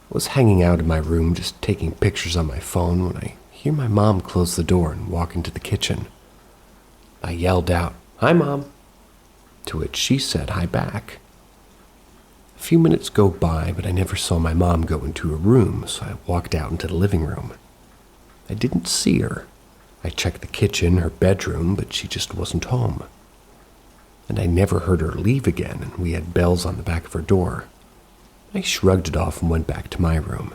Speaker 1: I was hanging out in my room just taking pictures on my phone when I hear my mom close the door and walk into the kitchen. I yelled out, "Hi, Mom," to which she said hi back. A few minutes go by, but I never saw my mom go into her room, so I walked out into the living room. I didn't see her. I checked the kitchen, her bedroom, but she just wasn't home. And I never heard her leave again, and we had bells on the back of her door. I shrugged it off and went back to my room.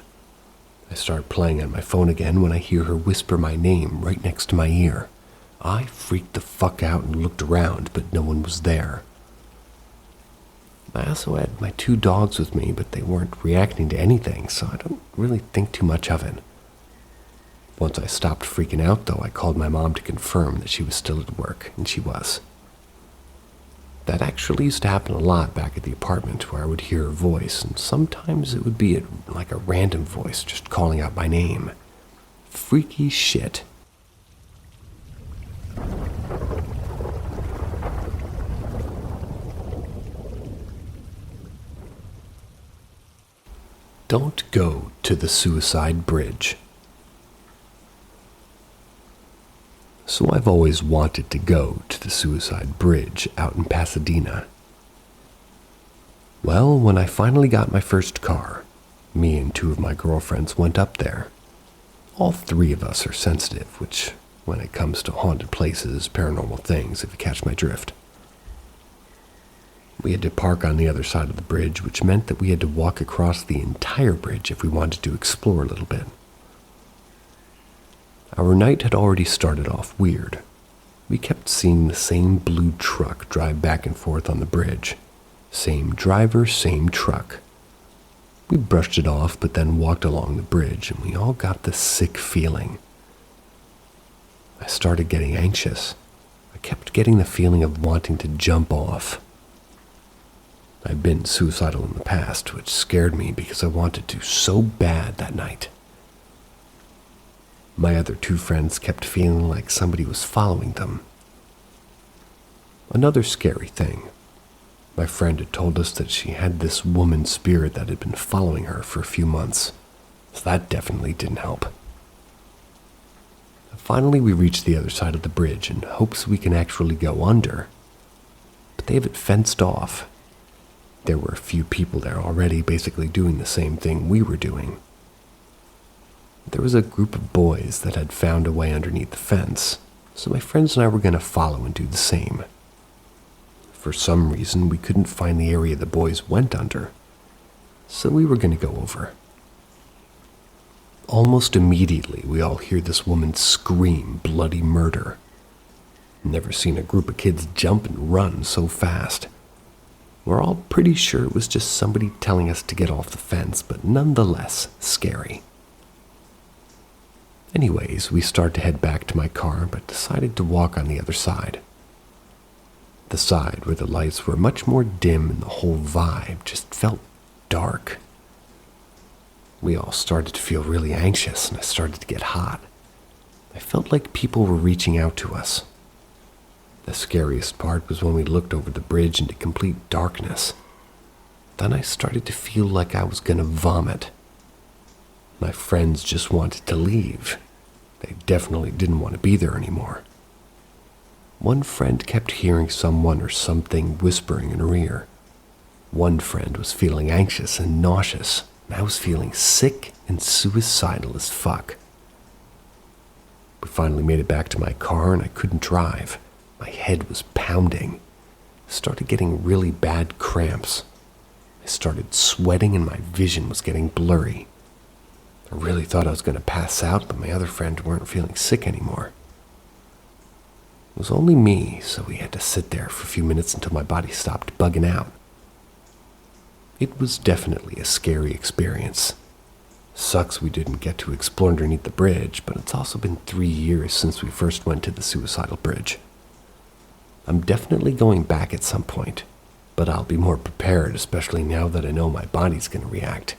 Speaker 1: I started playing on my phone again when I hear her whisper my name right next to my ear. I freaked the fuck out and looked around, but no one was there. I also had my 2 dogs with me, but they weren't reacting to anything, so I don't really think too much of it. Once I stopped freaking out, though, I called my mom to confirm that she was still at work, and she was. That actually used to happen a lot back at the apartment, where I would hear her voice, and sometimes it would be like a random voice just calling out my name. Freaky shit. Don't go to the suicide bridge. So I've always wanted to go to the suicide bridge out in Pasadena. Well, when I finally got my first car, me and 2 of my girlfriends went up there. All 3 of us are sensitive, which, when it comes to haunted places, paranormal things, if you catch my drift. We had to park on the other side of the bridge, which meant that we had to walk across the entire bridge if we wanted to explore a little bit. Our night had already started off weird. We kept seeing the same blue truck drive back and forth on the bridge. Same driver, same truck. We brushed it off, but then walked along the bridge, and we all got this sick feeling. I started getting anxious. I kept getting the feeling of wanting to jump off. I've been suicidal in the past, which scared me because I wanted to so bad that night. My other 2 friends kept feeling like somebody was following them. Another scary thing. My friend had told us that she had this woman spirit that had been following her for a few months, so that definitely didn't help. Finally, we reached the other side of the bridge in hopes we can actually go under, but they have it fenced off. There were a few people there already basically doing the same thing we were doing. There was a group of boys that had found a way underneath the fence, so my friends and I were going to follow and do the same. For some reason, we couldn't find the area the boys went under, so we were going to go over. Almost immediately, we all hear this woman scream bloody murder. Never seen a group of kids jump and run so fast. We're all pretty sure it was just somebody telling us to get off the fence, but nonetheless scary. Anyways, we started to head back to my car, but decided to walk on the other side. The side where the lights were much more dim and the whole vibe just felt dark. We all started to feel really anxious, and I started to get hot. I felt like people were reaching out to us. The scariest part was when we looked over the bridge into complete darkness. Then I started to feel like I was gonna vomit. My friends just wanted to leave. They definitely didn't want to be there anymore. One friend kept hearing someone or something whispering in her ear. One friend was feeling anxious and nauseous, and I was feeling sick and suicidal as fuck. We finally made it back to my car, and I couldn't drive. My head was pounding. I started getting really bad cramps. I started sweating, and my vision was getting blurry. I really thought I was going to pass out, but my other friends weren't feeling sick anymore. It was only me, so we had to sit there for a few minutes until my body stopped bugging out. It was definitely a scary experience. Sucks we didn't get to explore underneath the bridge, but it's also been 3 years since we first went to the suicidal bridge. I'm definitely going back at some point, but I'll be more prepared, especially now that I know my body's going to react.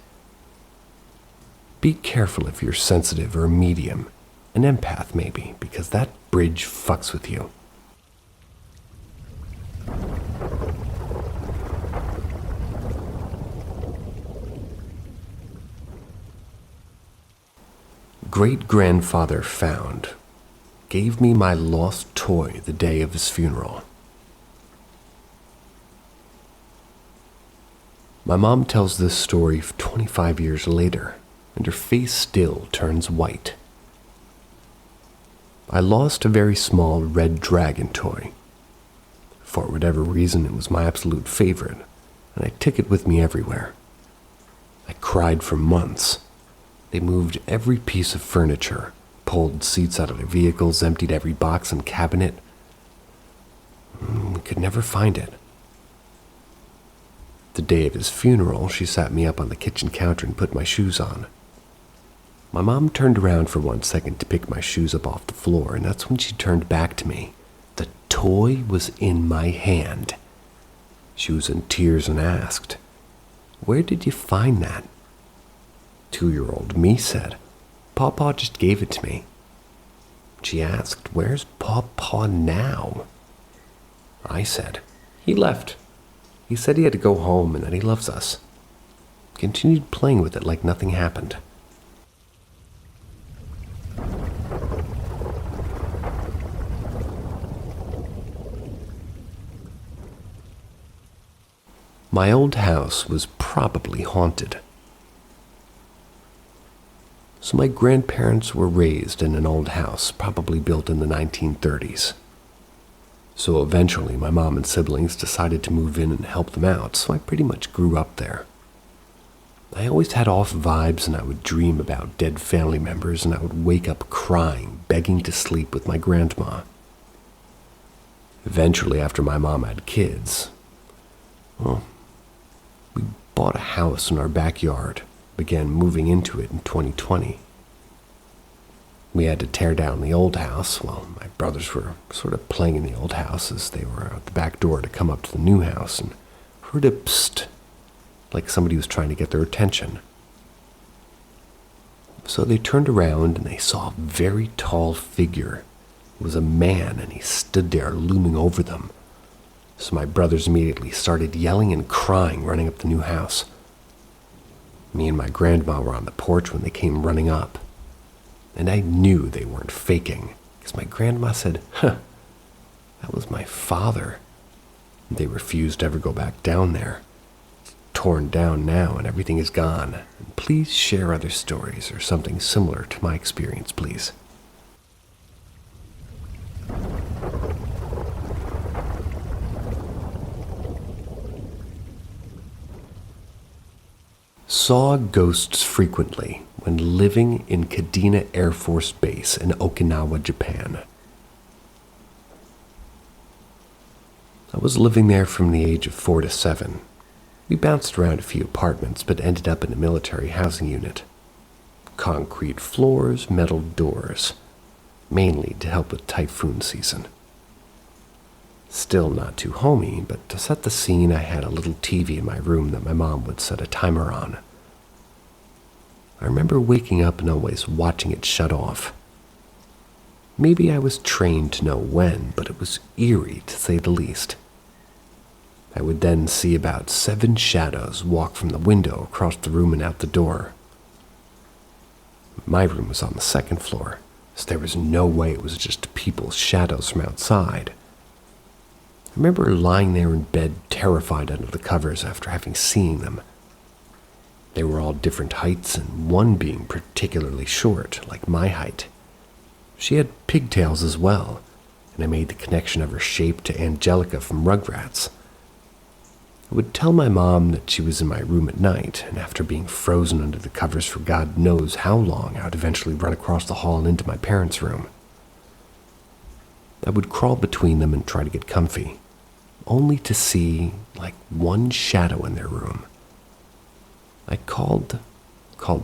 Speaker 1: Be careful if you're sensitive or a medium, an empath maybe, because that bridge fucks with you. Great-grandfather found gave me my lost toy the day of his funeral. My mom tells this story 25 years later, and her face still turns white. I lost a very small red dragon toy. For whatever reason, it was my absolute favorite, and I took it with me everywhere. I cried for months. They moved every piece of furniture, pulled seats out of their vehicles, emptied every box and cabinet. We could never find it. The day of his funeral, she sat me up on the kitchen counter and put my shoes on. My mom turned around for 1 second to pick my shoes up off the floor, and that's when she turned back to me. The toy was in my hand. She was in tears and asked, "Where did you find that?" 2-year-old me said, "Pawpaw just gave it to me." She asked, "Where's Pawpaw now?" I said, "He left. He said he had to go home and that he loves us." Continued playing with it like nothing happened. My old house was probably haunted. So my grandparents were raised in an old house, probably built in the 1930s. So eventually my mom and siblings decided to move in and help them out, so I pretty much grew up there. I always had off vibes, and I would dream about dead family members, and I would wake up crying, begging to sleep with my grandma. Eventually, after my mom had kids, we bought a house in our backyard, began moving into it in 2020. We had to tear down the old house. Well, my brothers were sort of playing in the old house as they were out the back door to come up to the new house, and heard a psst, like somebody was trying to get their attention. So they turned around and they saw a very tall figure. It was a man, and he stood there looming over them. So my brothers immediately started yelling and crying, running up the new house. Me and my grandma were on the porch when they came running up. And I knew they weren't faking, because my grandma said, that was my father. They refused to ever go back down there. It's torn down now and everything is gone. And please share other stories or something similar to my experience, please. Saw ghosts frequently when living in Kadena Air Force Base in Okinawa, Japan. I was living there from the age of 4 to 7. We bounced around a few apartments, but ended up in a military housing unit. Concrete floors, metal doors, mainly to help with typhoon season. Still not too homey, but to set the scene, I had a little TV in my room that my mom would set a timer on. I remember waking up and always watching it shut off. Maybe I was trained to know when, but it was eerie to say the least. I would then see about 7 shadows walk from the window across the room and out the door. My room was on the 2nd floor, so there was no way it was just people's shadows from outside. I remember lying there in bed terrified under the covers after having seen them. They were all different heights, and one being particularly short, like my height. She had pigtails as well, and I made the connection of her shape to Angelica from Rugrats. I would tell my mom that she was in my room at night, and after being frozen under the covers for God knows how long, I would eventually run across the hall and into my parents' room. I would crawl between them and try to get comfy, only to see, like, one shadow in their room. I called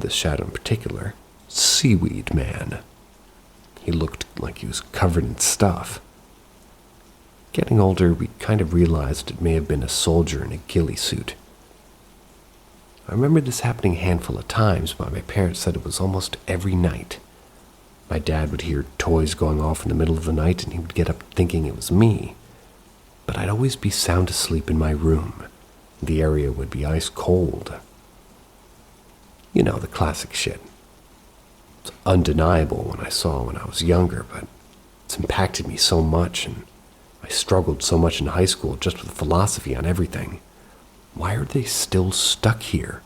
Speaker 1: this shadow in particular, Seaweed Man. He looked like he was covered in stuff. Getting older, we kind of realized it may have been a soldier in a ghillie suit. I remember this happening a handful of times, but my parents said it was almost every night. My dad would hear toys going off in the middle of the night, and he would get up thinking it was me. But I'd always be sound asleep in my room. The area would be ice cold. You know, the classic shit. It's undeniable when I was younger, but it's impacted me so much, and I struggled so much in high school just with philosophy on everything. Why are they still stuck here?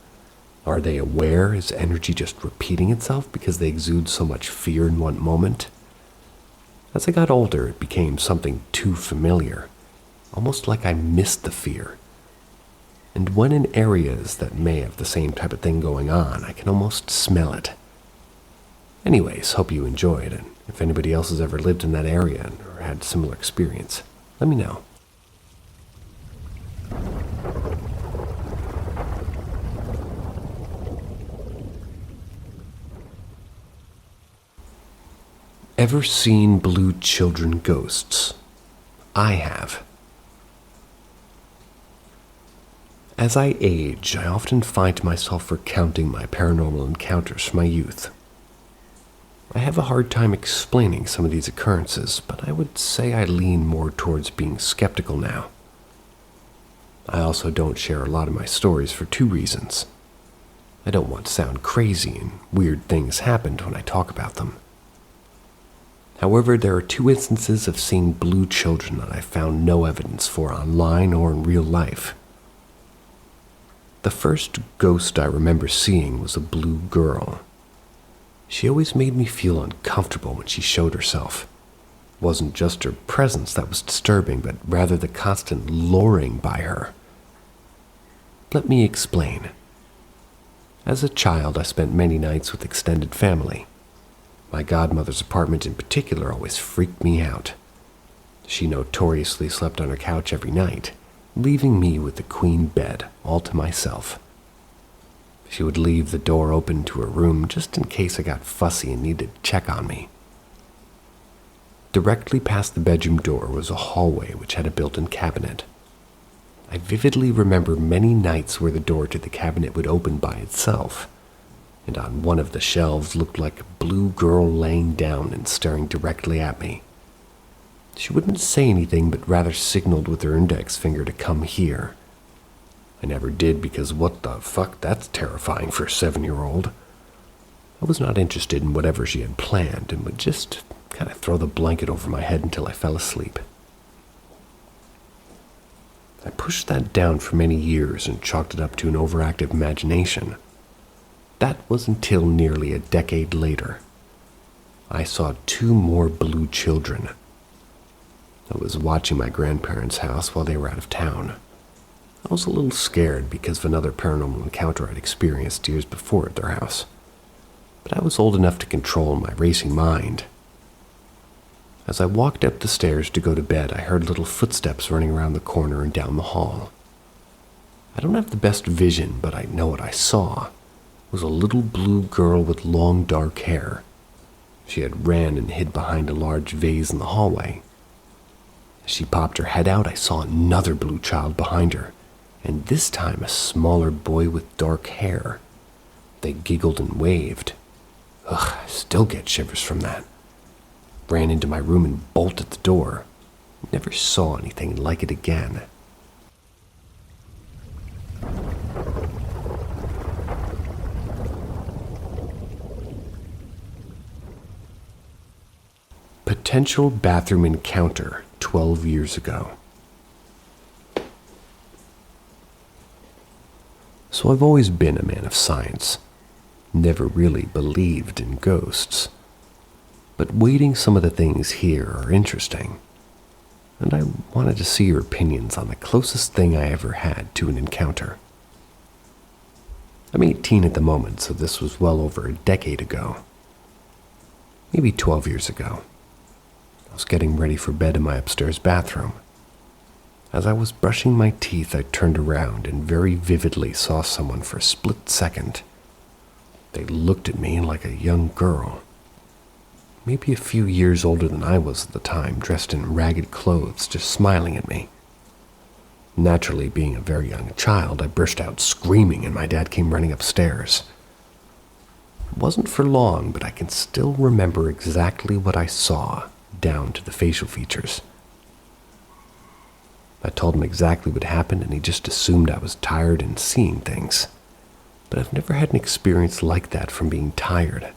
Speaker 1: Are they aware? Is energy just repeating itself because they exude so much fear in one moment? As I got older, it became something too familiar, almost like I missed the fear. And when in areas that may have the same type of thing going on, I can almost smell it. Anyways, hope you enjoyed, and if anybody else has ever lived in that area or had a similar experience, let me know. Ever seen blue children ghosts? I have. As I age, I often find myself recounting my paranormal encounters from my youth. I have a hard time explaining some of these occurrences, but I would say I lean more towards being skeptical now. I also don't share a lot of my stories for 2 reasons. I don't want to sound crazy, and weird things happened when I talk about them. However, there are 2 instances of seeing blue children that I found no evidence for online or in real life. The first ghost I remember seeing was a blue girl. She always made me feel uncomfortable when she showed herself. It wasn't just her presence that was disturbing, but rather the constant luring by her. Let me explain. As a child, I spent many nights with extended family. My godmother's apartment in particular always freaked me out. She notoriously slept on her couch every night, leaving me with the queen bed all to myself. She would leave the door open to her room just in case I got fussy and needed to check on me. Directly past the bedroom door was a hallway which had a built-in cabinet. I vividly remember many nights where the door to the cabinet would open by itself, and on one of the shelves looked like a blue girl laying down and staring directly at me. She wouldn't say anything, but rather signaled with her index finger to come here. I never did because what the fuck, that's terrifying for a 7-year-old. I was not interested in whatever she had planned and would just kind of throw the blanket over my head until I fell asleep. I pushed that down for many years and chalked it up to an overactive imagination. That was until nearly a decade later. I saw 2 more blue children. I was watching my grandparents' house while they were out of town. I was a little scared because of another paranormal encounter I'd experienced years before at their house, but I was old enough to control my racing mind. As I walked up the stairs to go to bed, I heard little footsteps running around the corner and down the hall. I don't have the best vision, but I know what I saw. It was a little blue girl with long dark hair. She had ran and hid behind a large vase in the hallway. As she popped her head out, I saw another blue child behind her, and this time a smaller boy with dark hair. They giggled and waved. Ugh, I still get shivers from that. Ran into my room and bolted the door. Never saw anything like it again. Potential bathroom encounter 12 years ago. So I've always been a man of science. Never really believed in ghosts. But waiting, some of the things here are interesting. And I wanted to see your opinions on the closest thing I ever had to an encounter. I'm 18 at the moment, so this was well over a decade ago. Maybe 12 years ago. I was getting ready for bed in my upstairs bathroom. As I was brushing my teeth, I turned around and very vividly saw someone for a split second. They looked at me like a young girl. Maybe a few years older than I was at the time, dressed in ragged clothes, just smiling at me. Naturally, being a very young child, I burst out screaming and my dad came running upstairs. It wasn't for long, but I can still remember exactly what I saw, down to the facial features. I told him exactly what happened and he just assumed I was tired and seeing things. But I've never had an experience like that from being tired.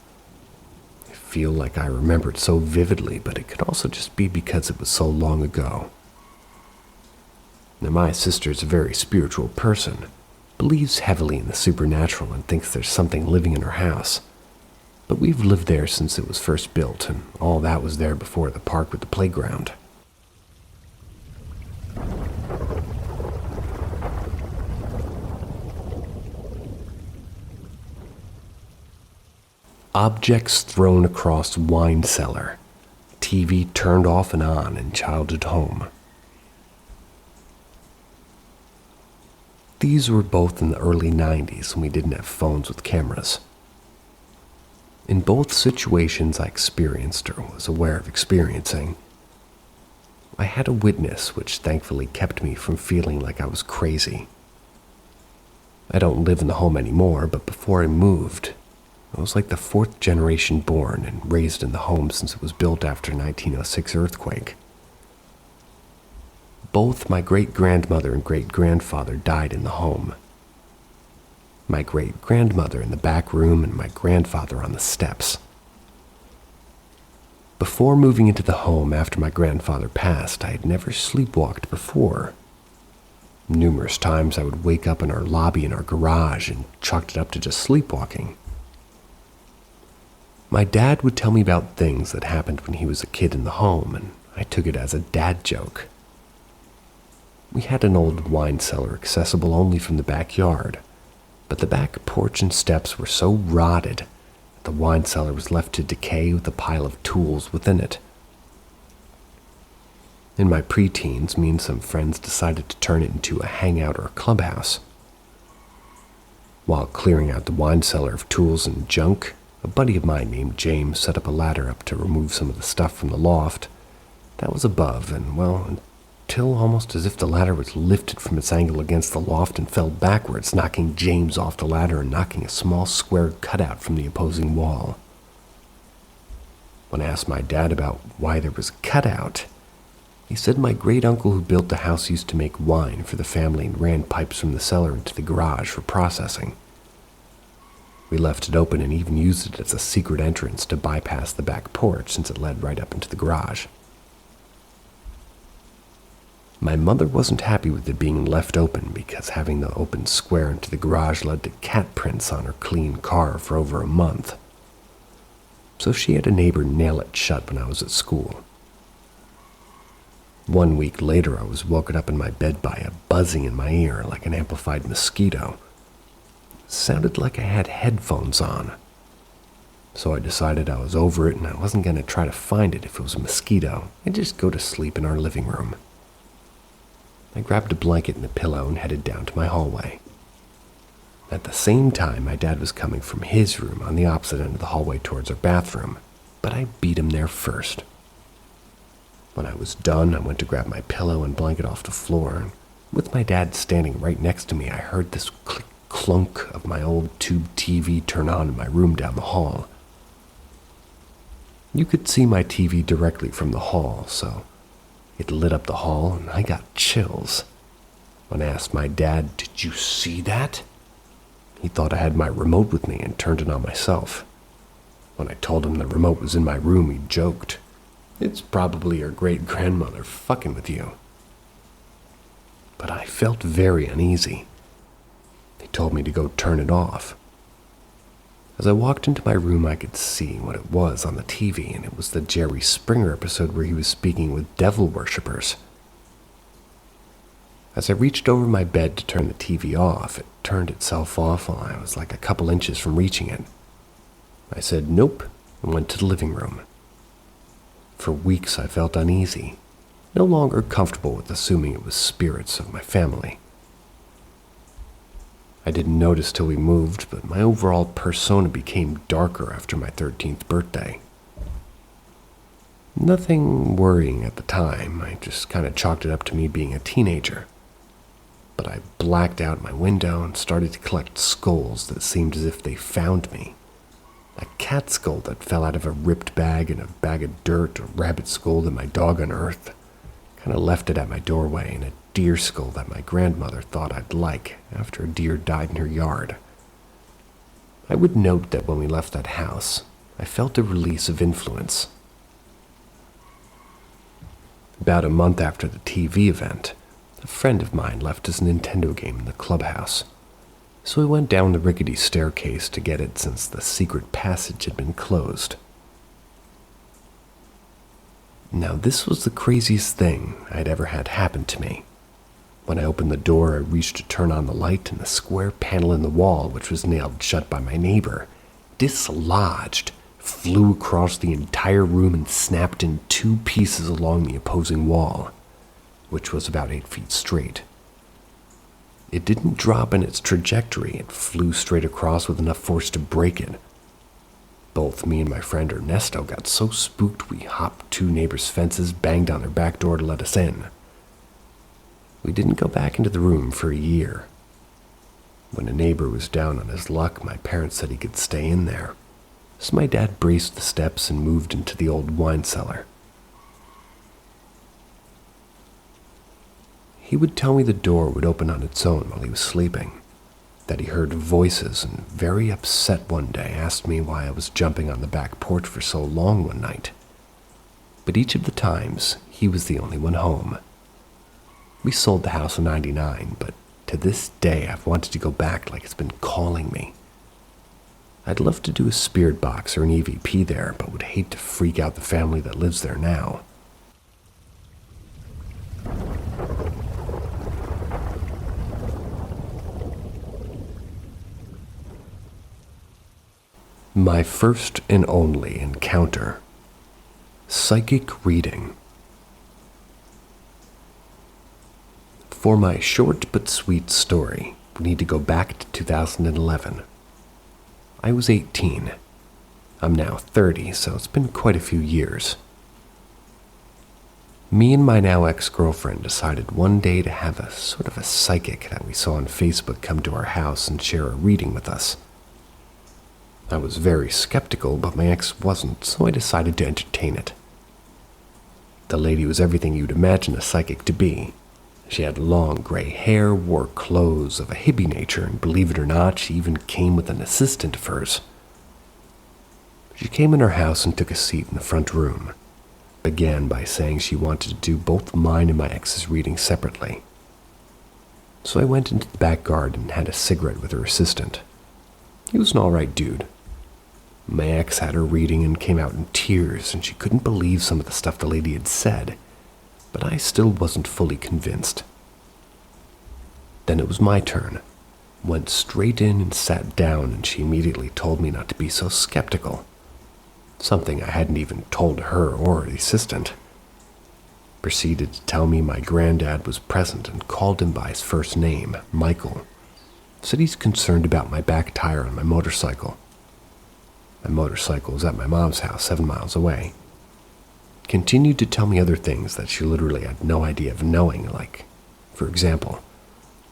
Speaker 1: I feel like I remember it so vividly, but it could also just be because it was so long ago. Now, my sister's a very spiritual person, believes heavily in the supernatural and thinks there's something living in her house. But we've lived there since it was first built, and all that was there before the park with the playground. Objects thrown across wine cellar. TV turned off and on in childhood home. These were both in the early 90s when we didn't have phones with cameras. In both situations I experienced or was aware of experiencing, I had a witness which thankfully kept me from feeling like I was crazy. I don't live in the home anymore, but before I moved, I was like the fourth generation born and raised in the home since it was built after the 1906 earthquake. Both my great-grandmother and great-grandfather died in the home. My great-grandmother in the back room and my grandfather on the steps. Before moving into the home after my grandfather passed, I had never sleepwalked before. Numerous times I would wake up in our lobby in our garage and chalked it up to just sleepwalking. My dad would tell me about things that happened when he was a kid in the home, and I took it as a dad joke. We had an old wine cellar accessible only from the backyard, but the back porch and steps were so rotted that the wine cellar was left to decay with a pile of tools within it. In my preteens, me and some friends decided to turn it into a hangout or a clubhouse. While clearing out the wine cellar of tools and junk, a buddy of mine named James set up a ladder up to remove some of the stuff from the loft that was above, and well, until almost as if the ladder was lifted from its angle against the loft and fell backwards, knocking James off the ladder and knocking a small square cutout from the opposing wall. When I asked my dad about why there was a cutout, he said my great-uncle who built the house used to make wine for the family and ran pipes from the cellar into the garage for processing. We left it open and even used it as a secret entrance to bypass the back porch since it led right up into the garage. My mother wasn't happy with it being left open because having the open square into the garage led to cat prints on her clean car for over a month. So she had a neighbor nail it shut when I was at school. 1 week later, I was woken up in my bed by a buzzing in my ear like an amplified mosquito. It sounded like I had headphones on. So I decided I was over it and I wasn't going to try to find it if it was a mosquito. I'd just go to sleep in our living room. I grabbed a blanket and a pillow and headed down to my hallway. At the same time, my dad was coming from his room on the opposite end of the hallway towards our bathroom, but I beat him there first. When I was done, I went to grab my pillow and blanket off the floor, and with my dad standing right next to me, I heard this click, clunk of my old tube TV turn on in my room down the hall. You could see my TV directly from the hall, so it lit up the hall and I got chills. When I asked my dad, "Did you see that?" He thought I had my remote with me and turned it on myself. When I told him the remote was in my room, he joked, "It's probably your great-grandmother fucking with you." But I felt very uneasy. He told me to go turn it off. As I walked into my room, I could see what it was on the TV, and it was the Jerry Springer episode where he was speaking with devil worshippers. As I reached over my bed to turn the TV off, it turned itself off while I was like a couple inches from reaching it. I said nope and went to the living room. For weeks I felt uneasy, no longer comfortable with assuming it was spirits of my family. I didn't notice till we moved, but my overall persona became darker after my 13th birthday. Nothing worrying at the time, I just kind of chalked it up to me being a teenager. But I blacked out my window and started to collect skulls that seemed as if they found me. A cat skull that fell out of a ripped bag and a bag of dirt, a rabbit skull that my dog unearthed, kind of left it at my doorway, and a deer skull that my grandmother thought I'd like after a deer died in her yard. I would note that when we left that house, I felt a release of influence. About a month after the TV event, a friend of mine left his Nintendo game in the clubhouse, so we went down the rickety staircase to get it since the secret passage had been closed. Now this was the craziest thing I'd ever had happen to me. When I opened the door, I reached to turn on the light, and the square panel in the wall, which was nailed shut by my neighbor, dislodged, flew across the entire room and snapped in two pieces along the opposing wall, which was about 8 feet straight. It didn't drop in its trajectory, it flew straight across with enough force to break it. Both me and my friend Ernesto got so spooked we hopped two neighbors' fences, banged on their back door to let us in. We didn't go back into the room for a year. When a neighbor was down on his luck, my parents said he could stay in there. So my dad braced the steps and moved into the old wine cellar. He would tell me the door would open on its own while he was sleeping, that he heard voices, and very upset one day asked me why I was jumping on the back porch for so long one night. But each of the times, he was the only one home. We sold the house in '99, but to this day I've wanted to go back like it's been calling me. I'd love to do a spirit box or an EVP there, but would hate to freak out the family that lives there now. My first and only encounter. Psychic reading. For my short but sweet story, we need to go back to 2011. I was 18. I'm now 30, so it's been quite a few years. Me and my now ex-girlfriend decided one day to have a sort of a psychic that we saw on Facebook come to our house and share a reading with us. I was very skeptical, but my ex wasn't, so I decided to entertain it. The lady was everything you'd imagine a psychic to be. She had long gray hair, wore clothes of a hippie nature, and believe it or not, she even came with an assistant of hers. She came in our house and took a seat in the front room. Began by saying she wanted to do both mine and my ex's reading separately. So I went into the back garden and had a cigarette with her assistant. He was an alright dude. My ex had her reading and came out in tears, and she couldn't believe some of the stuff the lady had said, but I still wasn't fully convinced. Then it was my turn. Went straight in and sat down, and she immediately told me not to be so skeptical. Something I hadn't even told her or the assistant. Proceeded to tell me my granddad was present and called him by his first name, Michael. Said he's concerned about my back tire on my motorcycle. My motorcycle was at my mom's house 7 miles away. Continued to tell me other things that she literally had no idea of knowing, like, for example,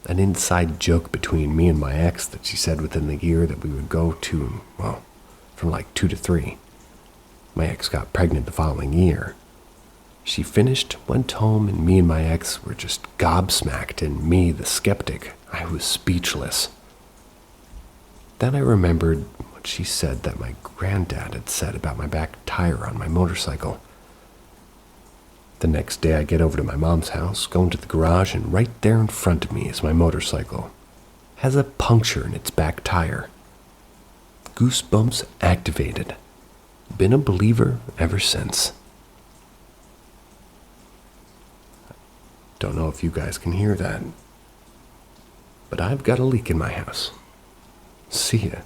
Speaker 1: An inside joke between me and my ex that she said within the year that we would go to, well, from like 2 to 3. My ex got pregnant the following year. She finished, went home, and me and my ex were just gobsmacked, and me, the skeptic, I was speechless. Then I remembered what she said that my granddad had said about my back tire on my motorcycle. The next day I get over to my mom's house, go into the garage, and right there in front of me is my motorcycle. Has a puncture in its back tire. Goosebumps activated. Been a believer ever since. Don't know if you guys can hear that, but I've got a leak in my house. See ya.